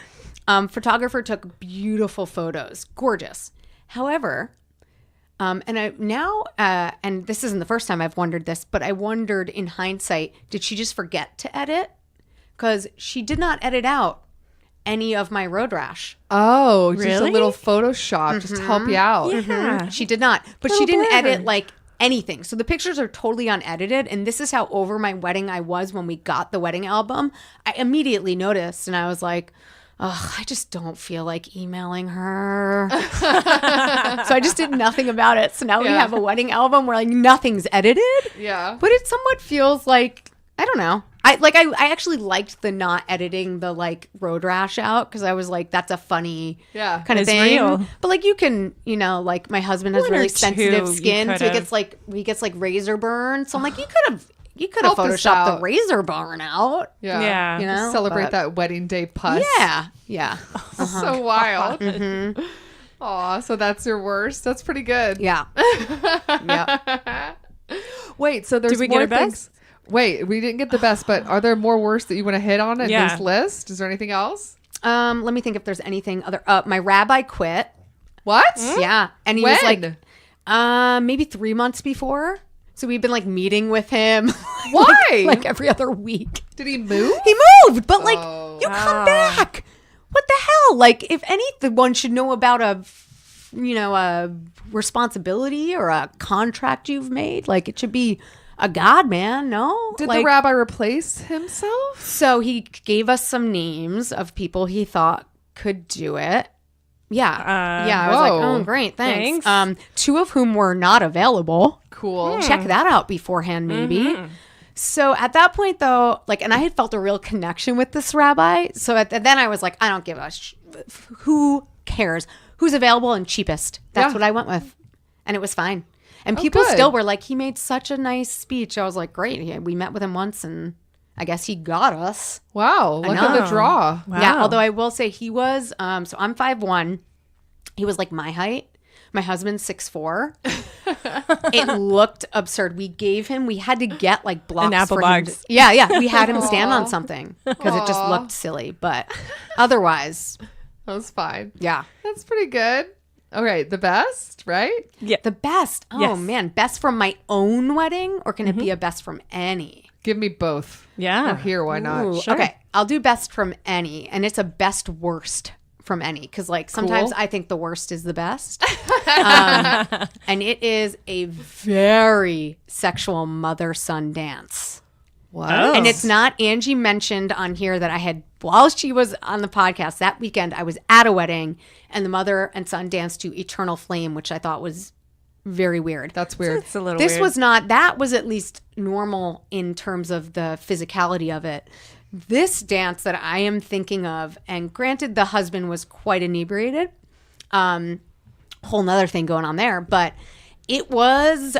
Photographer took beautiful photos. Gorgeous. However, and this isn't the first time I've wondered this, but I wondered in hindsight, did she just forget to edit? Because she did not edit out any of my road rash. Oh, just a Really? little Photoshop just to help you out. Yeah. She did not, but Oh, she didn't blur. edit like anything. So the pictures are totally unedited. And this is how over my wedding I was when we got the wedding album. I immediately noticed and I was like, oh, I just don't feel like emailing her. So I just did nothing about it. So now we Yeah. have a wedding album where like nothing's edited, Yeah. but it somewhat feels like, I don't know. I actually liked the not editing the like road rash out because I was like, that's a funny Yeah. kind of It's thing. real. But like you can, like my husband has One or really two sensitive you skin, so could've. he gets like razor burn. So I'm like, you could have Help us photoshopped out. the razor burn out. Yeah. Yeah. You know? Celebrate But- that wedding day pus. Yeah. Yeah. So wild. Mm-hmm. Aw, so that's your worst. That's pretty good. Yeah. Yeah. Wait, so there's Did we more get a best? things. Wait, we didn't get the best, but are there more worst that you want to hit on in Yeah. this list? Is there anything else? Let me think if there's anything other. My rabbi quit. What? Yeah. And he When? was like, maybe 3 months before. So we've been like meeting with him. Why? like every other week. Did he move? He moved, but like you come back. What the hell? Like if anyone should know about a responsibility or a contract you've made, like it should be a God, man. No? Did like, the rabbi replace himself? So he gave us some names of people he thought could do it. Yeah. I was like, oh, great. Thanks. 2 of whom were not available. Cool. Check that out beforehand, maybe. So at that point, though, like, and I had felt a real connection with this rabbi. So then I was like, I don't give a who cares? Who's available and cheapest? That's what I went with. And it was fine. And people still were like, he made such a nice speech. I was like, great. Yeah, we met with him once and I guess he got us. Wow. Look at the draw. Wow. Yeah. Although I will say he was, so I'm 5'1". He was like my height. My husband's 6'4". It looked absurd. We had to get like blocks. An apple for box. him to, yeah. We had him stand on something because it just looked silly. But otherwise. That was fine. Yeah. That's pretty good. Okay. The best, right? Yeah. The best. Oh, Yes. man. Best from my own wedding or can it be a best from any? Give me both. Yeah. Or here, why not? Ooh, Sure. Okay. I'll do best from any. And it's a best worst from any. Because like sometimes I think the worst is the best. And it is a very sexual mother-son dance. What? Oh. And it's not, Angie mentioned on here that I had, while she was on the podcast that weekend, I was at a wedding and the mother and son danced to Eternal Flame, which I thought was very weird. That's weird. It's a little This weird. was not, that was at least normal in terms of the physicality of it. This dance that I am thinking of, and granted the husband was quite inebriated, whole nother thing going on there, but it was,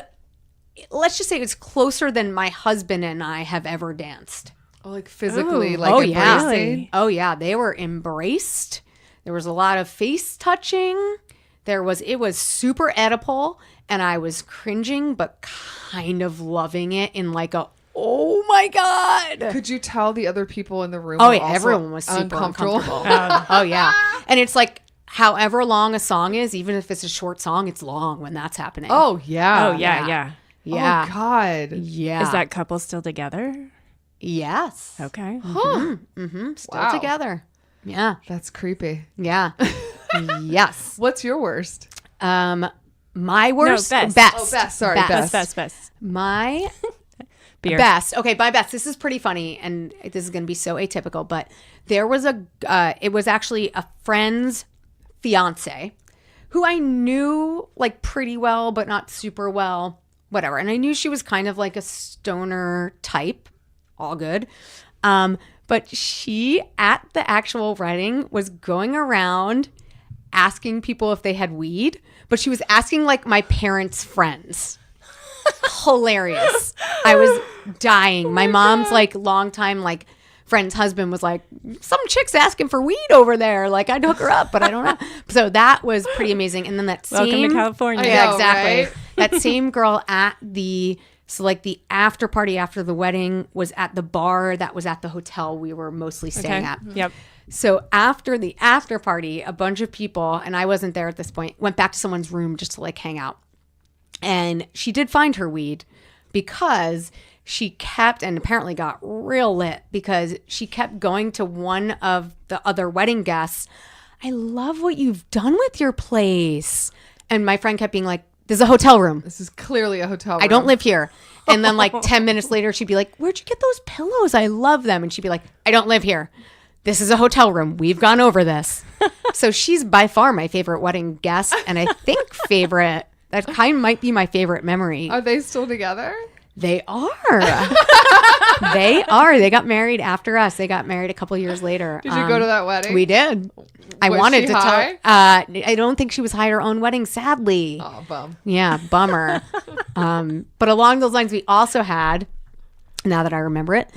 let's just say it was closer than my husband and I have ever danced. Oh, like physically, Ooh. like Oh, embracing? yeah. Really? Oh yeah, they were embraced. There was a lot of face touching. It was super Oedipal, and I was cringing, but kind of loving it in like a, oh my God. Could you tell the other people in the room? Oh were yeah, also everyone was super uncomfortable. Um, Oh yeah. And it's like, however long a song is, even if it's a short song, it's long when that's happening. Oh, yeah. Oh, yeah. yeah. Oh, God. Yeah. Is that couple still together? Yes. Okay. Huh. Still Wow. together. Yeah. That's creepy. Yeah. Yes. What's your worst? My worst. best. Best. Oh, best. Sorry, Best. Best. My Beer. best. Okay, my best. This is pretty funny, and this is going to be so atypical, but there was it was actually a friend's fiance who I knew like pretty well, but not super well, whatever. And I knew she was kind of like a stoner type, all good. But she, at the actual wedding, was going around asking people if they had weed, but she was asking like my parents' friends. Hilarious. I was dying. My mom's like longtime like friend's husband was like, some chick's asking for weed over there. Like I'd hook her up, but I don't know. So that was pretty amazing. And then that Welcome same to California. I yeah, know, exactly. right? That same girl at the the after party after the wedding was at the bar that was at the hotel we were mostly staying at. Yep. So after the after party, a bunch of people, and I wasn't there at this point, went back to someone's room just to like hang out. And she did find her weed because she kept, and apparently got real lit because she kept going to one of the other wedding guests. I love what you've done with your place. And my friend kept being like, this is a hotel room. This is clearly a hotel room. I don't live here. And then like 10 minutes later, she'd be like, where'd you get those pillows? I love them. And she'd be like, I don't live here. This is a hotel room. We've gone over this. So she's by far my favorite wedding guest. And I think that kind might be my favorite memory. Are they still together? They are. They are. They got married after us. They got married a couple years later. Did you go to that wedding? We did. I Was wanted she to high? tell. I don't think she was high at her own wedding, sadly. Oh, bum. Yeah, bummer. But along those lines, we also had, now that I remember it,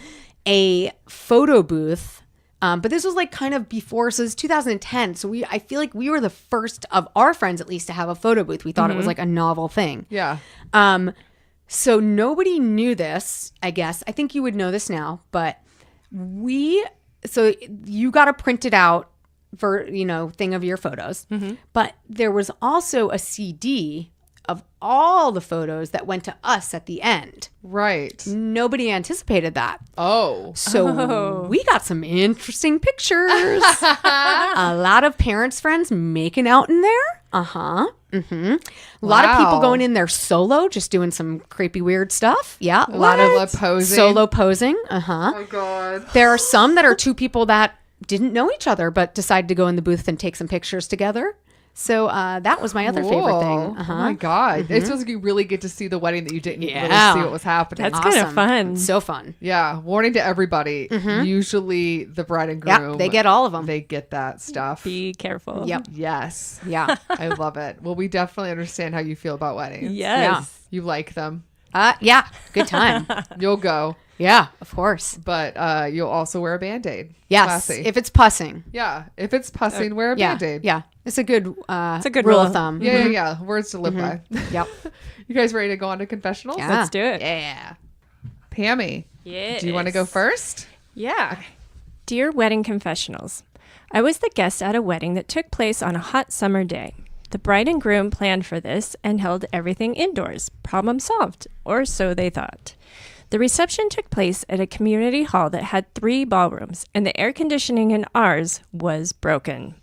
a photo booth. But this was like kind of before, so it was 2010. So I feel like we were the first of our friends, at least, to have a photo booth. We thought it was like a novel thing. Yeah. So nobody knew this, I guess. I think you would know this now, but so you got a printed out thing of your photos, but there was also a CD of all the photos that went to us at the end. Right. Nobody anticipated that. Oh. So we got some interesting pictures. A lot of parents' friends making out in there. A lot of people going in there solo, just doing some creepy, weird stuff. Yeah. A lot of posing. solo posing. Oh my God. There are some that are two people that didn't know each other, but decided to go in the booth and take some pictures together. So that was my other favorite thing. Oh my God. It feels like you really get to see the wedding that you didn't really see what was happening. That's kind of fun. So fun. Yeah. Warning to everybody. Usually the bride and groom. Yeah, they get all of them. They get that stuff. Be careful. Yep. Yes. Yeah. I love it. Well, we definitely understand how you feel about weddings. Yes. You like them. Yeah. Good time. You'll go. Yeah, of course. But you'll also wear a Band-Aid. Yes. Classy. If it's pussing. Yeah. If it's pussing, wear a Yeah. Band-Aid. Yeah. It's a good good rule rule. of thumb. Yeah. Words to live by. Yep. You guys ready to go on to confessionals? Yeah. Let's do it. Yeah. Pammy, Yes. do you want to go first? Yeah. Dear Wedding Confessionals, I was the guest at a wedding that took place on a hot summer day. The bride and groom planned for this and held everything indoors. Problem solved, or so they thought. The reception took place at a community hall that had 3 ballrooms, and the air conditioning in ours was broken.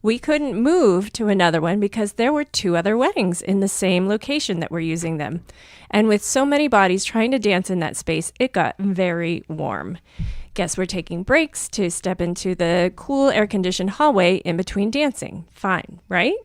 We couldn't move to another one because there were 2 other weddings in the same location that were using them. And with so many bodies trying to dance in that space, it got very warm. Guests were taking breaks to step into the cool air-conditioned hallway in between dancing. Fine, right?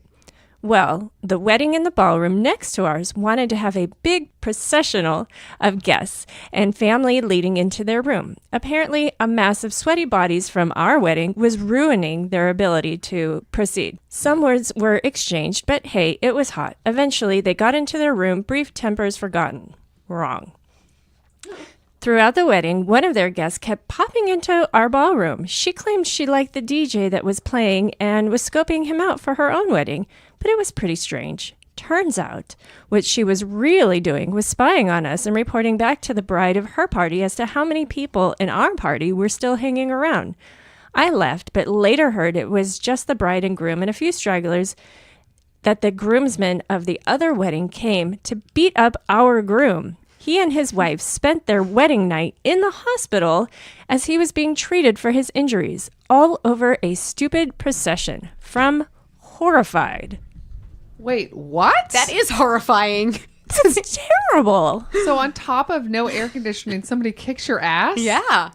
Well, the wedding in the ballroom next to ours wanted to have a big processional of guests and family leading into their room. Apparently, a mass of sweaty bodies from our wedding was ruining their ability to proceed. Some words were exchanged, but hey, it was hot. Eventually, they got into their room, brief tempers forgotten. Wrong. Throughout the wedding, one of their guests kept popping into our ballroom. She claimed she liked the DJ that was playing and was scoping him out for her own wedding, but it was pretty strange. Turns out, what she was really doing was spying on us and reporting back to the bride of her party as to how many people in our party were still hanging around. I left, but later heard it was just the bride and groom and a few stragglers, that the groomsmen of the other wedding came to beat up our groom. He and his wife spent their wedding night in the hospital as he was being treated for his injuries, all over a stupid procession. From Horrified. Wait, what? That is horrifying. That's terrible. So on top of no air conditioning, somebody kicks your ass? Yeah.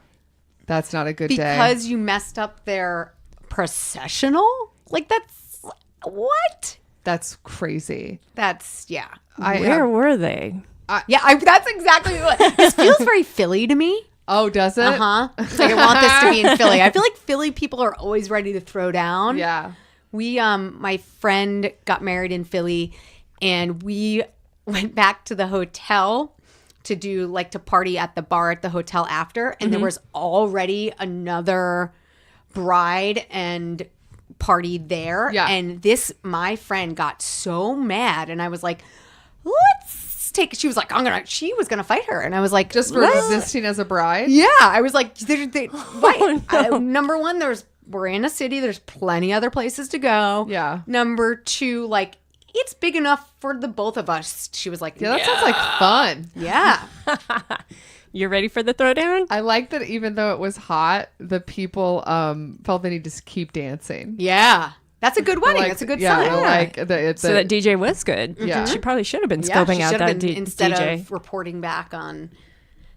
That's not a good day. Because you messed up their processional? Like, that's what? That's crazy. That's, yeah. Where were they? Yeah, that's exactly what. This feels very Philly to me. Oh, does it? It's like, I want this to be in Philly. I feel like Philly people are always ready to throw down. Yeah. We, my friend got married in Philly, and we went back to the hotel to do, like, to party at the bar at the hotel after. And there was already another bride and party there. Yeah. And my friend got so mad. And I was like, let's take, she was like, she was going to fight her. And I was like, Just for existing as a bride? yeah. I was like, number one, we're in a city. There's plenty other places to go. Yeah. Number 2, like, it's big enough for the both of us. She was like, Yeah, that sounds like fun. yeah. You're ready for the throwdown? I like that even though it was hot, the people felt they need to keep dancing. Yeah. That's a good wedding. Like, That's a good yeah, sign. I like the So that DJ was good. Yeah. She probably should have been Yeah, scoping she out should have that been, instead DJ. of reporting back on.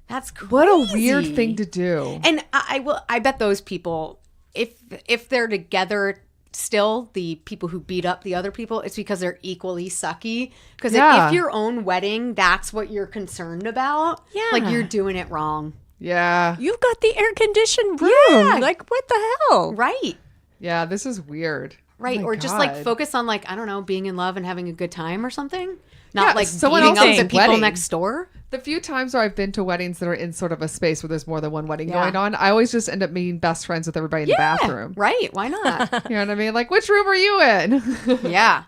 That's crazy. What a weird thing to do. And I bet those people, if they're together still, the people who beat up the other people, it's because they're equally sucky. Because Yeah. if your own wedding, that's what you're concerned about. Yeah. Like, you're doing it wrong. Yeah. You've got the air-conditioned room. Yeah. Like, what the hell? Right. Yeah, this is weird. Right. Oh my Or just like God. focus on, like, I don't know, being in love and having a good time or something. Yeah, Not like someone beating up else's the people wedding. next door. The few times where I've been to weddings that are in sort of a space where there's more than one wedding Yeah. going on, I always just end up being best friends with everybody in the bathroom. Right. Why not? You know what I mean? Like, which room are you in? Yeah.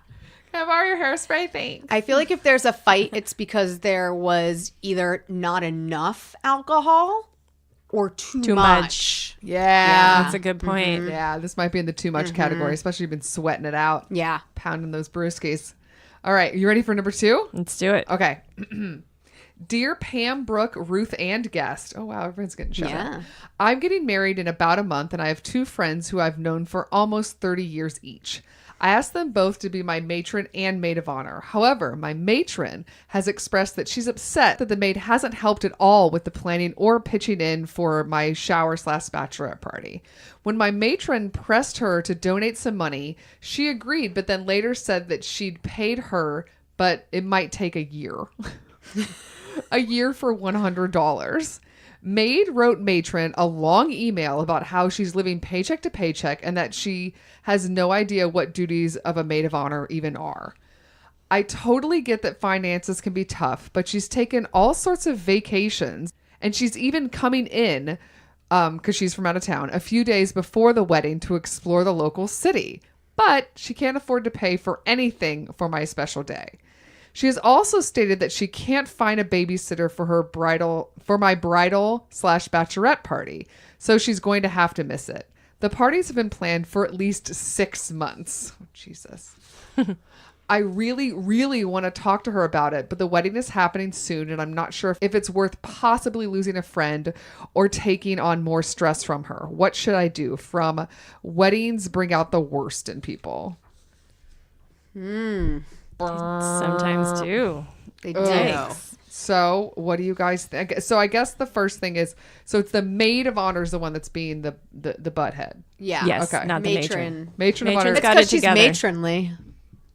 Can I borrow your hairspray thing? I feel like if there's a fight, it's because there was either not enough alcohol or too much. Yeah. That's a good point. Yeah, this might be in the too much category, especially if you've been sweating it out, Yeah. pounding those brewskis. All right. You ready for number 2? Let's do it. Okay. Dear Pam, Brooke, Ruth, and guest. Oh, wow. Everyone's getting shout out. I'm getting married in about a month, and I have 2 friends who I've known for almost 30 years each. I asked them both to be my matron and maid of honor. However, my matron has expressed that she's upset that the maid hasn't helped at all with the planning or pitching in for my shower/bachelorette party. When my matron pressed her to donate some money, she agreed, but then later said that she'd paid her, but it might take a year. A year for $100. Maid wrote matron a long email about how she's living paycheck to paycheck and that she has no idea what duties of a maid of honor even are. I totally get that finances can be tough, but she's taken all sorts of vacations and she's even coming in, because she's from out of town, a few days before the wedding to explore the local city. But she can't afford to pay for anything for my special day. She has also stated that she can't find a babysitter for my bridal/bachelorette party, so she's going to have to miss it. The parties have been planned for at least 6 months. Oh, Jesus. I really, really want to talk to her about it, but the wedding is happening soon, and I'm not sure if it's worth possibly losing a friend or taking on more stress from her. What should I do? From weddings bring out the worst in people. Sometimes do. They do. Yikes. So what do you guys think? So I guess the first thing is, so it's the maid of honor is the one that's being the butthead. Yeah. Yes, Okay. not the matron. Matron of Matron's honor. It's got because it she's together. matronly.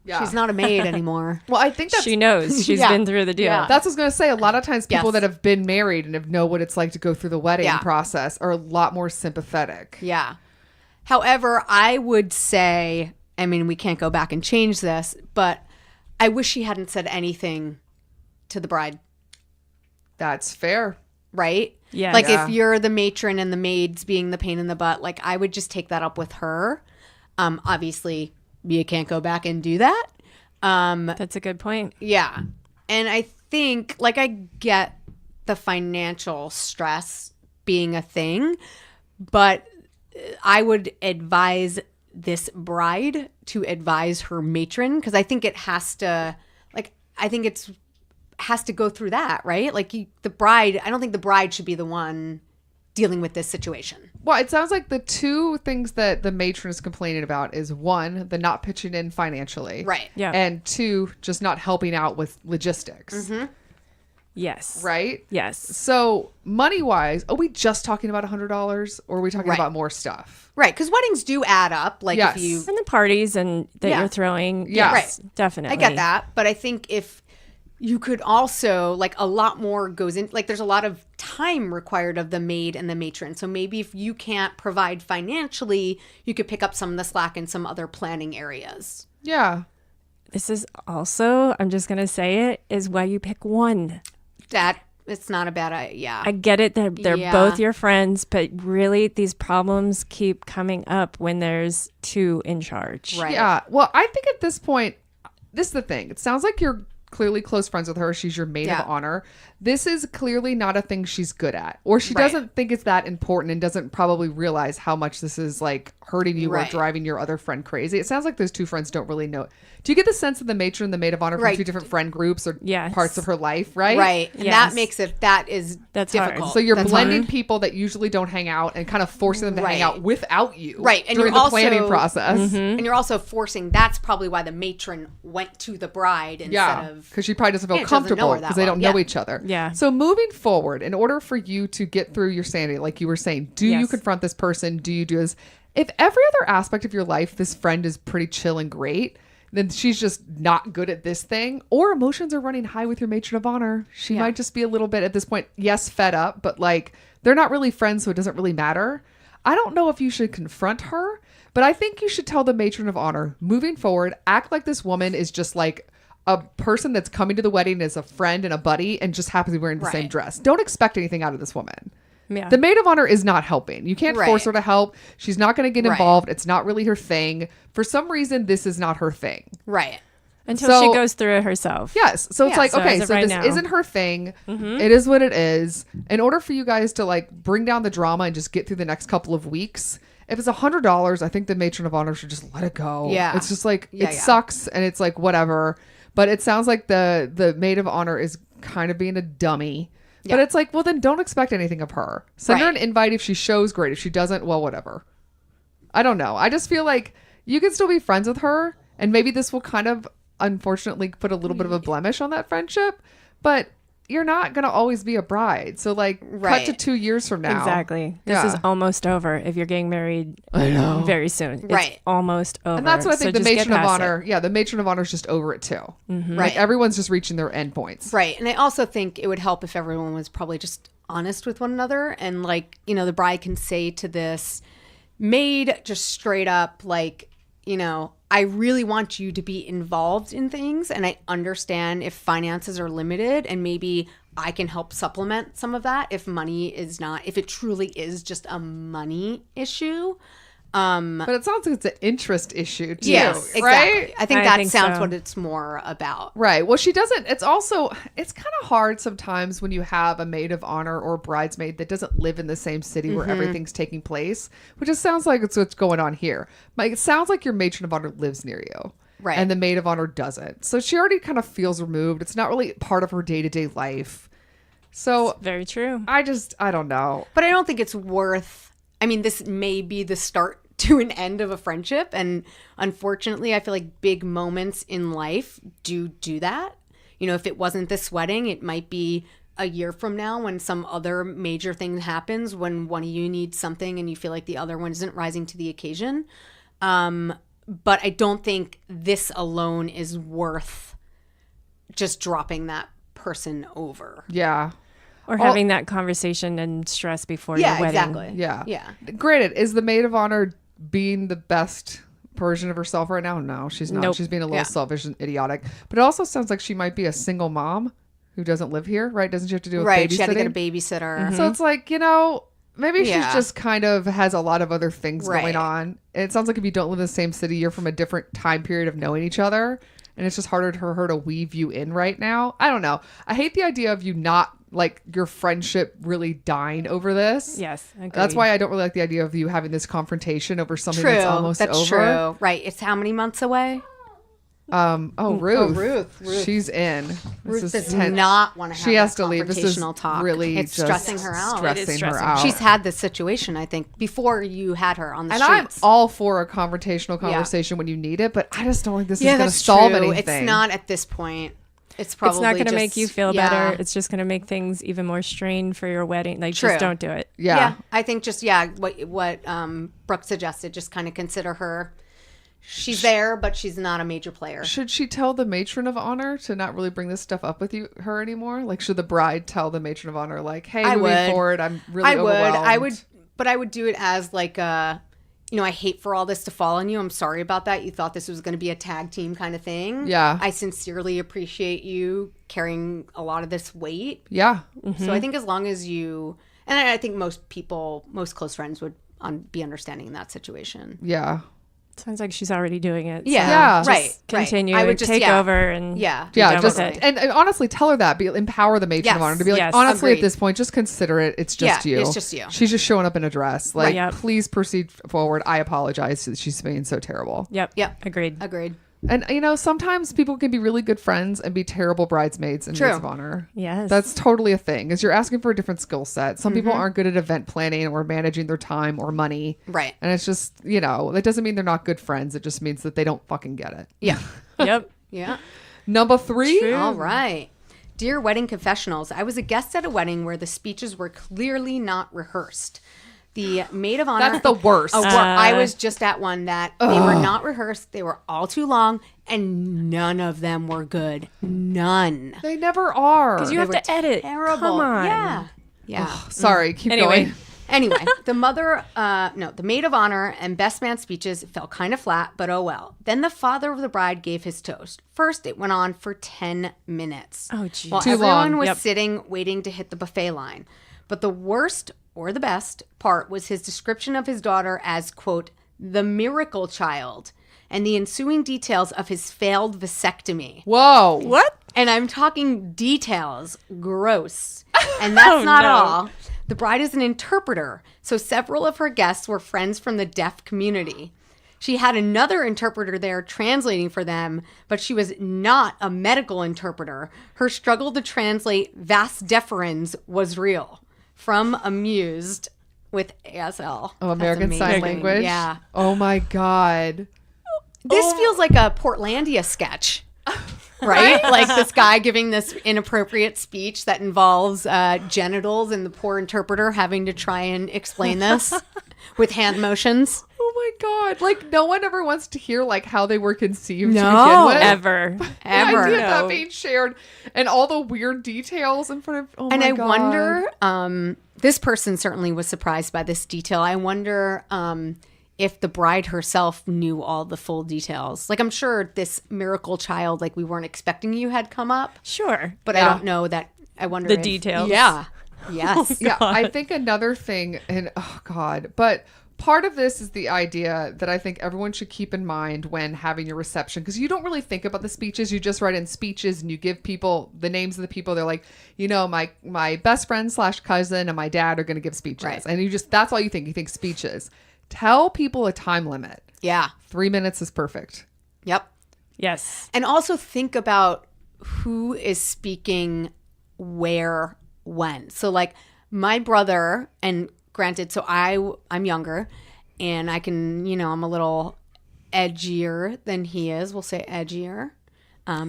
Yeah. She's not a maid anymore. Well, I think that's She knows. She's Yeah. been through the deal. Yeah. that's what I was going to say. A lot of times people Yes. that have been married and have know what it's like to go through the wedding Yeah. process are a lot more sympathetic. Yeah. However, I would say, I mean, we can't go back and change this, but I wish she hadn't said anything to the bride, That's fair. right? Yeah. Like Yeah. if you're the matron and the maid's being the pain in the butt, like I would just take that up with her. Obviously, you can't go back and do that. That's a good point. Yeah. And I think, like, I get the financial stress being a thing, but I would advise this bride to advise her matron, because I think it has to, like, I think it's has to go through that, right? Like the bride, I don't think the bride should be the one dealing with this situation. Well, it sounds like the 2 things that the matron is complaining about is 1, the not pitching in financially. Right. Yeah. And 2, just not helping out with logistics. Yes. Right? Yes. So money wise, are we just talking about $100 or are we talking Right. about more stuff? Right. Because weddings do add up. Like Yes. if you, And the parties and that Yeah. you're throwing. Yeah. Yes, definitely. I get that. But I think if you could also, like, a lot more goes in, like there's a lot of time required of the maid and the matron. So maybe if you can't provide financially, you could pick up some of the slack in some other planning areas. Yeah. This is also, I'm just going to say it, is why you pick one. That it's not a bad idea. Yeah. I get it. They're Yeah. both your friends, but really these problems keep coming up when there's 2 in charge. Right. Yeah. Well, I think at this point, this is the thing. It sounds like you're clearly close friends with her. She's your maid Yeah. of honor. This is clearly not a thing she's good at, or she Right. doesn't think it's that important and doesn't probably realize how much this is like hurting you or Right. driving your other friend crazy. It sounds like those 2 friends don't really know. Do you get the sense of the matron and the maid of honor from Right. 2 different friend groups or Yes. parts of her life, right? Right. And Yes. that makes it, that is That's hard. difficult. So you're That's blending hard. people that usually don't hang out and kind of forcing them to hang Right. out without you Right. And during you're the planning also- process. And you're also forcing, that's probably why the matron went to the bride instead Yeah, of. because she probably doesn't feel Yeah, she doesn't know comfortable her that because they don't well. know Yeah. each other. Yeah. So moving forward, in order for you to get through your sanity, like you were saying, do you Yes. confront this person? Do you do this? If every other aspect of your life, this friend is pretty chill and great, then she's just not good at this thing, or emotions are running high with your matron of honor. She Yeah. might just be a little bit at this point, yes, fed up, but like they're not really friends, so it doesn't really matter. I don't know if you should confront her, but I think you should tell the matron of honor, moving forward, act like this woman is just like a person that's coming to the wedding as a friend and a buddy and just happens to be wearing the same Right. dress. Don't expect anything out of this woman. Yeah. The maid of honor is not helping. You can't Right. force her to help. She's not going to get Right. involved. It's not really her thing. For some reason, this is not her thing. Right. Until So- she goes through it herself. Yes. So it's Yeah. like, So okay, as of so right this now. isn't her thing. It is what it is. In order for you guys to like bring down the drama and just get through the next couple of weeks, if it's $100, I think the matron of honor should just let it go. Yeah. It's just like, Yeah, it yeah. sucks and it's like, whatever. But it sounds like the maid of honor is kind of being a dummy. But it's like, well, then don't expect anything of her. Send her an invite. If she shows, great. If she doesn't, well, whatever. I don't know. I just feel like you can still be friends with her. And maybe this will kind of, unfortunately, put a little bit of a blemish on that friendship. But you're not going to always be a bride. So, like, cut to 2 years from now. Exactly. This is almost over if you're getting married very soon. It's almost over. And that's what I think the matron of honor, the matron of honor is just over it too. Right. Like, everyone's just reaching their endpoints. Right. And I also think it would help if everyone was probably just honest with one another. And, like, you know, the bride can say to this maid just straight up, like, you know, I really want you to be involved in things, and I understand if finances are limited, and maybe I can help supplement some of that if money is not, if it truly is just a money issue. But it sounds like it's an interest issue too. Yes, exactly. Right? I think that sounds what it's more about. Right. Well, she doesn't. It's also, it's kind of hard sometimes when you have a maid of honor or bridesmaid that doesn't live in the same city where everything's taking place, which just sounds like it's what's going on here. Like, it sounds like your matron of honor lives near you. Right. And the maid of honor doesn't. So she already kind of feels removed. It's not really part of her day-to-day life. So It's very true. I don't know. But I don't think it's worth, I mean, this may be the start to an end of a friendship, and unfortunately I feel like big moments in life do that. You know, if it wasn't this wedding, it might be a year from now when some other major thing happens, when one of you needs something and you feel like the other one isn't rising to the occasion. But I don't think this alone is worth just dropping that person over. Yeah. Or having that conversation and stress before your wedding. Exactly. Yeah. Granted, is the maid of honor being the best version of herself right now? No, she's not. Nope. She's being a little selfish and idiotic. But it also sounds like she might be a single mom who doesn't live here, right? Doesn't she have to do with babysitting? She had to get a babysitter. So it's like, you know, maybe she's just kind of has a lot of other things going on. And it sounds like if you don't live in the same city, you're from a different time period of knowing each other. And it's just harder for her to weave you in right now. I don't know. I hate the idea of you not, like, your friendship really dying over this. Yes, agreed. That's why I don't really like the idea of you having this confrontation over something True. that's almost That's over. true. Right. It's how many months away? Ruth. Ruth. She's in. Ruth This is does tense. not want to have She has that to leave. This is confrontational talk. really it's just stressing her out. It is Stressing her stressing. out. She's had this situation, I think, before you had her on the and streets. I'm all for a confrontational conversation when you need it, but I just don't think this is going to that's solve true. anything. It's not at this point. It's probably it's not going to just- make you feel better. It's just going to make things even more strained for your wedding. Like, True. just don't do it. Yeah. I think just what Brooke suggested, just kind of consider her. She's there, but she's not a major player. Should she tell the matron of honor to not really bring this stuff up with her anymore? Like, should the bride tell the matron of honor, like, hey, moving forward, I'm really overwhelmed? I would do it as like a, you know, I hate for all this to fall on you. I'm sorry about that. You thought this was going to be a tag team kind of thing. Yeah. I sincerely appreciate you carrying a lot of this weight. Yeah. So I think as long as you, and I think most close friends would be understanding in that situation. Yeah. Sounds like she's already doing it. Yeah. So Right. just continue. I would just take over and be done just with it. and honestly, tell her that. Empower the matron of honor to be like, Yes. honestly, Agreed. at this point, just consider it. It's just you. it's just you. She's just showing up in a dress. Like, Yep. please proceed forward. I apologize that she's being so terrible. Yep. Yep. Agreed. And you know, sometimes people can be really good friends and be terrible bridesmaids and maids of honor. Yes. That's totally a thing. Is you're asking for a different skill set. Some people aren't good at event planning or managing their time or money. Right. And it's just, you know, that doesn't mean they're not good friends. It just means that they don't fucking get it. Yeah. Yep. Yeah. Number 3. True. All right. Dear Wedding Confessionals, I was a guest at a wedding where the speeches were clearly not rehearsed. The maid of honor. That's the worst. I was just at one that they were not rehearsed. They were all too long, and none of them were good. None. They never are. Because you have to edit. Terrible. Come on. Yeah. Yeah. Sorry, keep Anyway. going. Anyway, the maid of honor and best man speeches felt kind of flat, but oh well. Then the father of the bride gave his toast. First, it went on for 10 minutes. Oh, geez. While Too everyone long. was Yep. sitting, waiting to hit the buffet line. But the worst, or the best, part was his description of his daughter as, quote, the miracle child, and the ensuing details of his failed vasectomy. Whoa. What? And I'm talking details. Gross. And that's not no. all. The bride is an interpreter, so several of her guests were friends from the deaf community. She had another interpreter there translating for them, but she was not a medical interpreter. Her struggle to translate vas deferens was real. From Amused with ASL. Oh, American That's Sign amazing. Language? Yeah. Oh, my God. This feels like a Portlandia sketch. Right? Like this guy giving this inappropriate speech that involves genitals and the poor interpreter having to try and explain this with hand motions. Oh, my God. Like, no one ever wants to hear, like, how they were conceived to No. begin with. Ever. The idea of that No. being shared and all the weird details in front of, oh, And my I God. wonder, this person certainly was surprised by this detail. I wonder if the bride herself knew all the full details. Like, I'm sure this miracle child, like we weren't expecting you, had come up. Sure. But Yeah. I don't know that. I wonder The if- details. Yeah. Yes. Yeah, I think another thing, and oh God, but part of this is the idea that I think everyone should keep in mind when having your reception, because you don't really think about the speeches. You just write in speeches and you give people the names of the people. They're like, you know, my best friend / cousin and my dad are going to give speeches. Right. And that's all you think. You think speeches. Tell people a time limit. Yeah. 3 minutes is perfect. Yep. Yes. And also think about who is speaking where, when. So like my brother, and granted, so I'm younger and I can, I'm a little edgier than he is. We'll say edgier.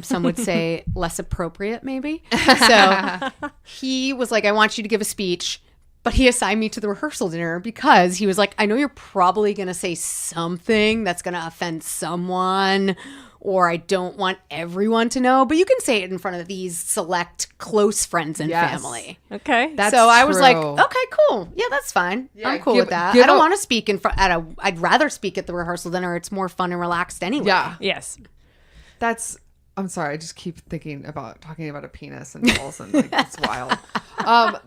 Some would say less appropriate maybe. So he was like, I want you to give a speech. But he assigned me to the rehearsal dinner because he was like, I know you're probably going to say something that's going to offend someone, or I don't want everyone to know, but you can say it in front of these select close friends and Yes. family. Okay. That's So I was like, true. okay, cool. Yeah, that's fine. Yeah, I'm cool give- with that. give I don't a- want to speak in front I'd rather speak at the rehearsal dinner. It's more fun and relaxed anyway. Yeah. Yes. I'm sorry, I just keep talking about a penis and balls and like it's wild.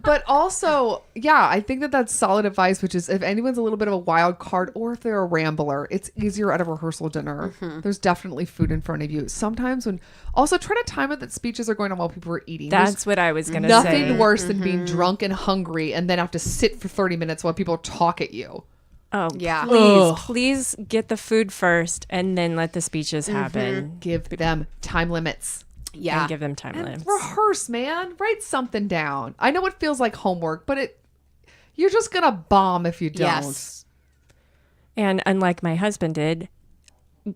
But also, yeah, I think that's solid advice, which is if anyone's a little bit of a wild card or if they're a rambler, it's easier at a rehearsal dinner. There's definitely food in front of you. Sometimes also try to time it that speeches are going on while people are eating. That's what I was going to nothing say. worse than being drunk and hungry and then have to sit for 30 minutes while people talk at you. Oh, Yeah. Please get the food first and then let the speeches happen. Give them time limits. Yeah. And give them time limits. Rehearse, man. Write something down. I know it feels like homework, but you're just gonna bomb if you don't. Yes. And unlike my husband did,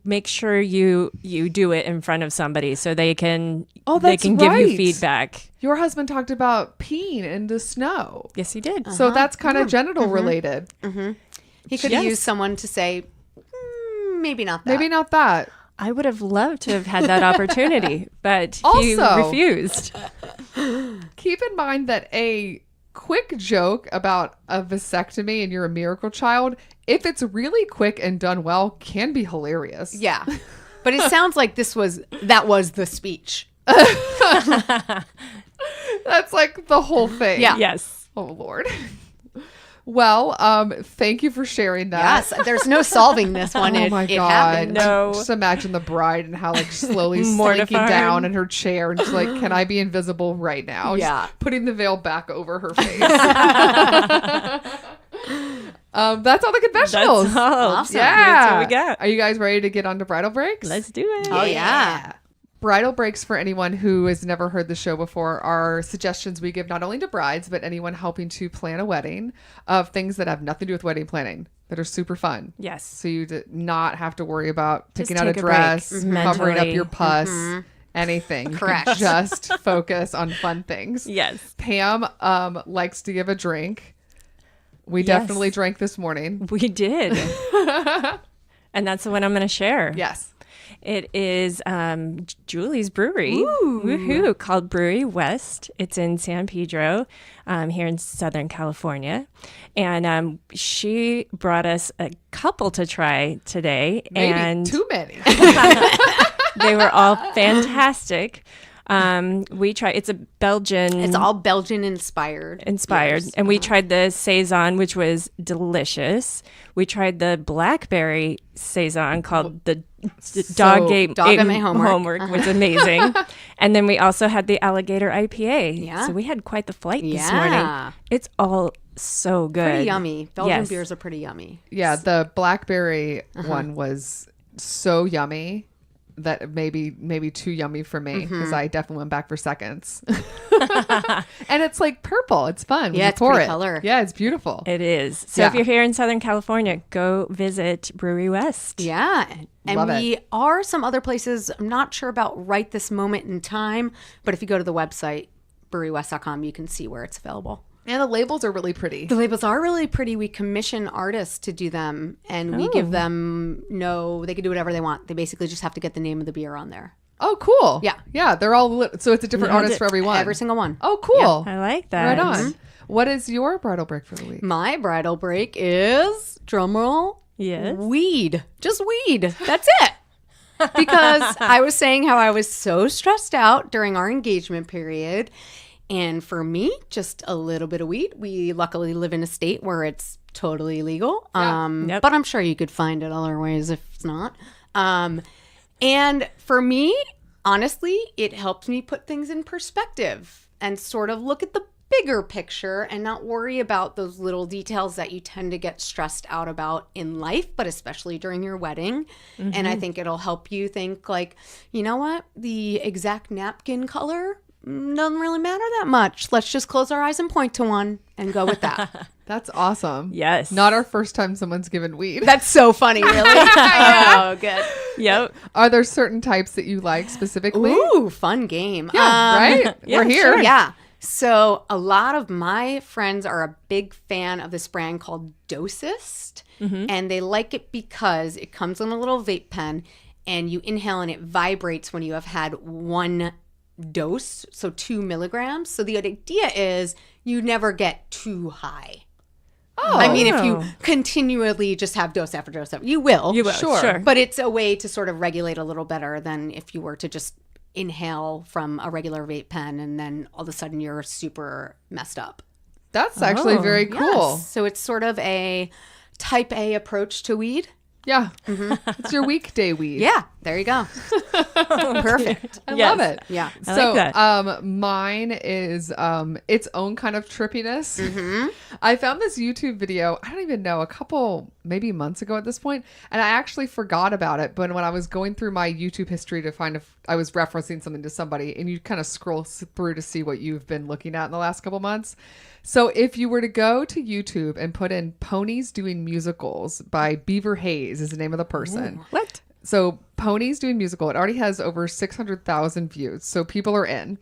make sure you do it in front of somebody so they can that's give right. you feedback. Your husband talked about peeing in the snow. Yes, he did. So that's kind of genital related. He could have used someone to say, maybe not that. Maybe not that. I would have loved to have had that opportunity, but he Also- refused. Keep in mind that a quick joke about a vasectomy and you're a miracle child, if it's really quick and done well, can be hilarious. Yeah. But it sounds like that was the speech. That's like the whole thing. Yeah. Yes. Oh, Lord. Well, thank you for sharing that. Yes. There's no solving this one. Oh It my God. happened. No. Just imagine the bride and how like slowly slinking Mortified. down in her chair and she's like, can I be invisible right now? Yeah. Just putting the veil back over her face. That's all the confessionals. That's all. Awesome. Yeah. That's what we got. Are you guys ready to get on to bridal breaks? Let's do it. Oh, yeah. Bridal breaks, for anyone who has never heard the show before, are suggestions we give not only to brides, but anyone helping to plan a wedding, of things that have nothing to do with wedding planning that are super fun. Yes. So you do not have to worry about Just picking out a take a break. dress, covering up Mentally. your pus, anything. You can Correct. just focus on fun things. Yes. Pam likes to give a drink. We Yes. definitely drank this morning. We did. And that's the one I'm going to share. Yes. It is Julie's brewery. Woohoo! Called Brouwerij West. It's in San Pedro, here in Southern California. And she brought us a couple to try today. Maybe and too many. they were all fantastic. We tried. It's a Belgian. It's all Belgian-inspired. Inspired. beers. And we tried the Saison, which was delicious. We tried the blackberry Saison called the Dog Ate My Homework. which was amazing. And then we also had the Alligator IPA. Yeah. So we had quite the flight this Yeah. morning. It's all so good. Pretty yummy. Belgian Yes. beers are pretty yummy. Yeah, the blackberry one was so yummy that maybe too yummy for me because I definitely went back for seconds. And it's like purple. It's fun. when Yeah, you it's pour pretty it. color. Yeah, it's beautiful. It is. So Yeah. if you're here in Southern California, go visit Brouwerij West. Yeah. And Love we it. are some other places. I'm not sure about right this moment in time, but if you go to the website, brewerywest.com, you can see where it's available. And the labels are really pretty. The labels are really pretty. We commission artists to do them, and we give them they can do whatever they want. They basically just have to get the name of the beer on there. Oh, cool. Yeah. Yeah, they're all so it's a different artist for every one. Every single one. Oh, cool. I like that. Right on. What is your bridal break for the week? My bridal break is, drumroll, Yes. weed. Just weed. That's it. Because I was saying how I was so stressed out during our engagement period. And for me, just a little bit of weed. We luckily live in a state where it's totally legal. Yep. But I'm sure you could find it other ways if it's not. And for me, honestly, it helps me put things in perspective and sort of look at the bigger picture and not worry about those little details that you tend to get stressed out about in life, but especially during your wedding. And I think it'll help you think like, you know what? The exact napkin color doesn't really matter that much. Let's just close our eyes and point to one and go with that. That's awesome. Yes. Not our first time someone's given weed. That's so funny, really. Oh, good. Yep. Are there certain types that you like specifically? Ooh, fun game. Yeah, right? yeah, We're here. sure. Yeah. So a lot of my friends are a big fan of this brand called Dosist. And they like it because it comes in a little vape pen and you inhale and it vibrates when you have had one dose, so 2 milligrams. So the idea is you never get too high. Oh, I mean, if you continually just have dose after dose, you will. You will. Sure. Sure. But it's a way to sort of regulate a little better than if you were to just inhale from a regular vape pen and then all of a sudden you're super messed up. that's actually very cool. Yes. So it's sort of a type A approach to weed. Yeah. It's your weekday weed. Yeah, there you go. Perfect. I Yes. love it. Yeah. I So, like that. mine is its own kind of trippiness. I found this YouTube video, I don't even know, a couple, maybe months ago at this point, and I actually forgot about it. But when I was going through my YouTube history to find if I was referencing something to somebody, and you kind of scroll through to see what you've been looking at in the last couple months. So if you were to go to YouTube and put in Ponies Doing Musicals by Beaver Hayes is the name of the person. What? So Ponies Doing Musical, it already has over 600,000 views. So people are in.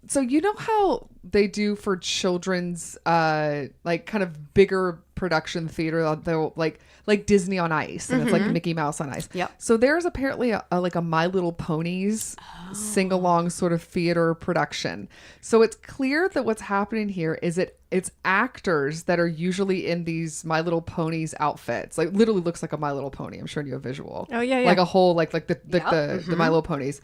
So you know how they do for children's like kind of bigger production theater, they'll like Disney on Ice, and it's like Mickey Mouse on Ice. Yep. So there's apparently a My Little Ponies sing along sort of theater production. So it's clear that what's happening here is it's actors that are usually in these My Little Ponies outfits. Like literally looks like a My Little Pony. I'm showing you a visual. Oh, yeah, yeah. Like a whole like the My Little Ponies.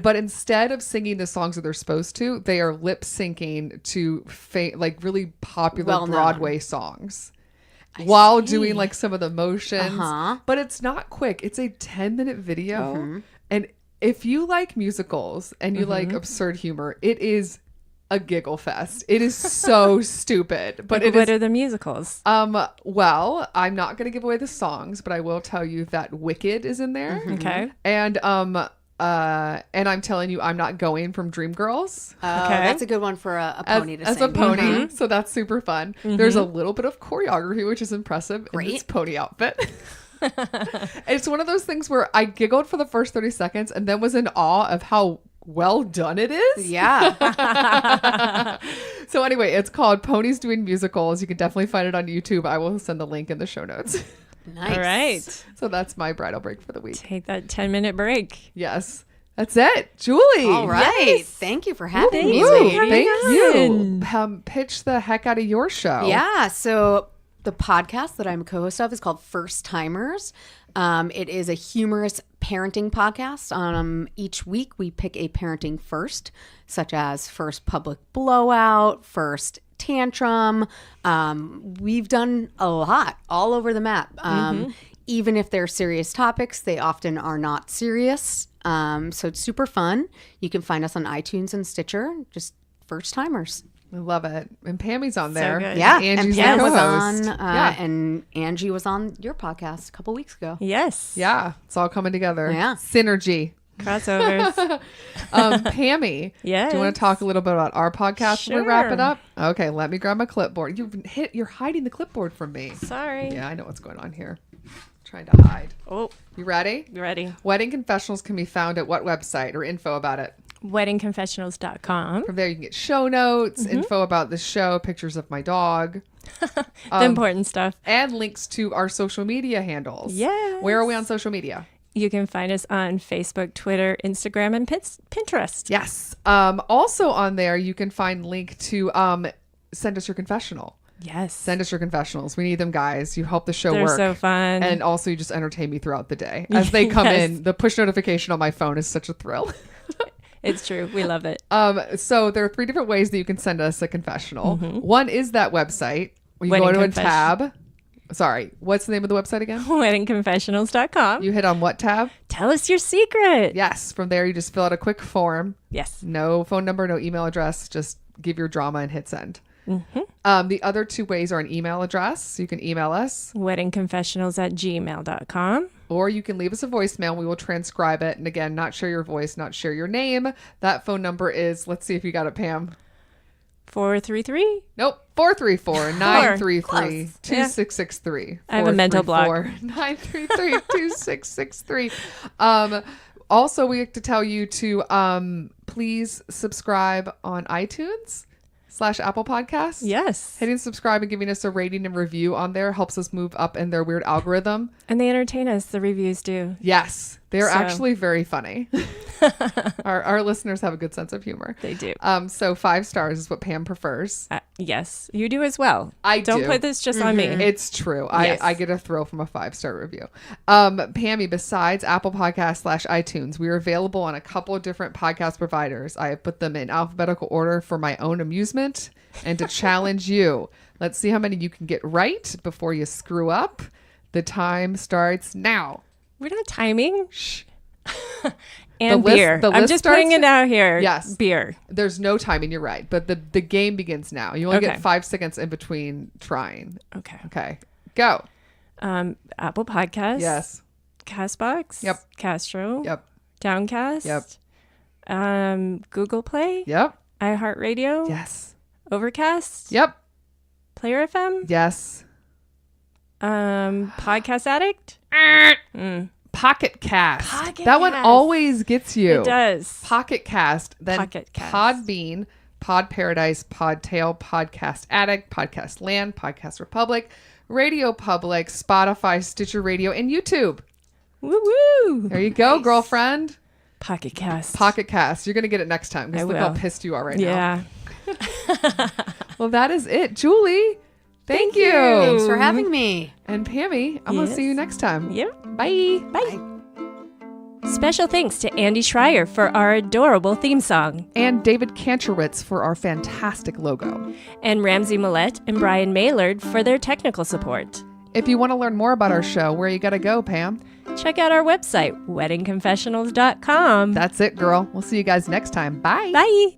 But instead of singing the songs that they're supposed to, they are lip syncing to like really popular Well-known. Broadway songs while see. doing like some of the motions. Uh-huh. But it's not quick. It's a 10-minute video. And if you like musicals and you like absurd humor, it is a giggle fest. It is so stupid. But What are the musicals? well, I'm not going to give away the songs, but I will tell you that Wicked is in there. Okay. And I'm telling you, I'm not going from Dreamgirls Oh, Okay. that's a good one for a pony to as sing. a pony. So that's super fun. There's a little bit of choreography, which is impressive. Great. In its pony outfit. It's one of those things where I giggled for the first 30 seconds and then was in awe of how well done it is. Yeah. So anyway, it's called Ponies Doing Musicals. You can definitely find it on YouTube. I will send the link in the show notes. Nice. All right. So that's my bridal break for the week. Take that 10-minute break. Yes. That's it. Julie. All right. Yes. Thank you for having me. Woo, Thanks for thank having you. Pitch the heck out of your show. Yeah. So the podcast that I'm a co-host of is called First Timers. It is a humorous parenting podcast. Each week we pick a parenting first, such as first public blowout, first tantrum. We've done a lot all over the map. Even if they're serious topics, they often are not serious. So it's super fun. You can find us on iTunes and Stitcher, just first timers. I love it. And Pammy's on there. good. Yeah, Angie's and Pam the was co-host. on, and Angie was on your podcast a couple weeks ago. Yes. Yeah, it's all coming together. Yeah. Synergy. Crossovers. Pammy, Yes. do you want to talk a little bit about our podcast when we Sure. wrap it up? Okay, let me grab my clipboard. You're hiding the clipboard from me. Sorry. Yeah, I know what's going on here. Trying to hide. Oh, You ready? you ready? Wedding Confessionals can be found at what website or info about it? Weddingconfessionals.com. From there, you can get show notes, info about the show, pictures of my dog, The important stuff. and links to our social media handles. Yes. Where are we on social media? You can find us on Facebook, Twitter, Instagram, and Pinterest. Yes. Also on there, you can find link to send us your confessional. Yes. Send us your confessionals. We need them, guys. You help the show They're work. so fun. And also, you just entertain me throughout the day. As they come Yes. in, the push notification on my phone is such a thrill. It's true. We love it. So there are 3 different ways that you can send us a confessional. One is that website. You Wedding go to a confession- tab. Sorry, what's the name of the website again? Weddingconfessionals.com. You hit on what tab? Tell us your secret. Yes. From there, you just fill out a quick form. Yes. No phone number, no email address. Just give your drama and hit send. The other 2 ways are an email address. You can email us, Weddingconfessionals@gmail.com. or you can leave us a voicemail. We will transcribe it. And again, not share your voice, not share your name. That phone number is, let's see if you got it, Pam. 433. Nope. 434-933-2663. Close. I have a mental block. 933-2663. Also, we have to tell you to please subscribe on iTunes /Apple Podcasts. Yes. Hitting subscribe and giving us a rating and review on there helps us move up in their weird algorithm. And they entertain us. The reviews do. Yes, they're So- actually very funny. Our listeners have a good sense of humor. They do. So 5 stars is what Pam prefers. Yes. You do as well. I Don't do. put this just on me. It's true. Yes. I get a thrill from a 5-star review. Pammy, besides Apple Podcasts /iTunes, we are available on a couple of different podcast providers. I have put them in alphabetical order for my own amusement and to challenge you. Let's see how many you can get right before you screw up. The time starts now. We're not timing. Shh. And The list- beer. the I'm list just putting starts- it out here. Yes. Beer. There's no timing, you're right. But the game begins now. You only Okay. get 5 seconds in between trying. Okay. Okay. Go. Apple Podcasts. Yes. Castbox. Yep. Castro. Yep. Downcast. Yep. Google Play. Yep. iHeartRadio. Yes. Overcast. Yep. Player FM. Yes. Podcast Addict. Pocket Cast. Pocket that one Cast. always gets you. It does. Pocket Cast. Then Pocket Cast. Podbean, Pod Paradise, Podtail, Podcast Addict, Podcast Land, Podcast Republic, Radio Public, Spotify, Stitcher Radio, and YouTube. Woo woo. There you go, girlfriend. Pocket Cast. Pocket Cast. You're going to get it next time because I look how will. pissed you are right now. Yeah. Well, that is it. Julie, thank you. Thanks for having me. And Pammy, I'm going to Yes. see you next time. Yep. Bye. Bye. Special thanks to Andy Schreier for our adorable theme song, And David Kantrowitz for our fantastic logo. and Ramsey Millette and Brian Maylard for their technical support. If you want to learn more about our show, where you got to go, Pam? Check out our website, weddingconfessionals.com. That's it, girl. We'll see you guys next time. Bye. Bye.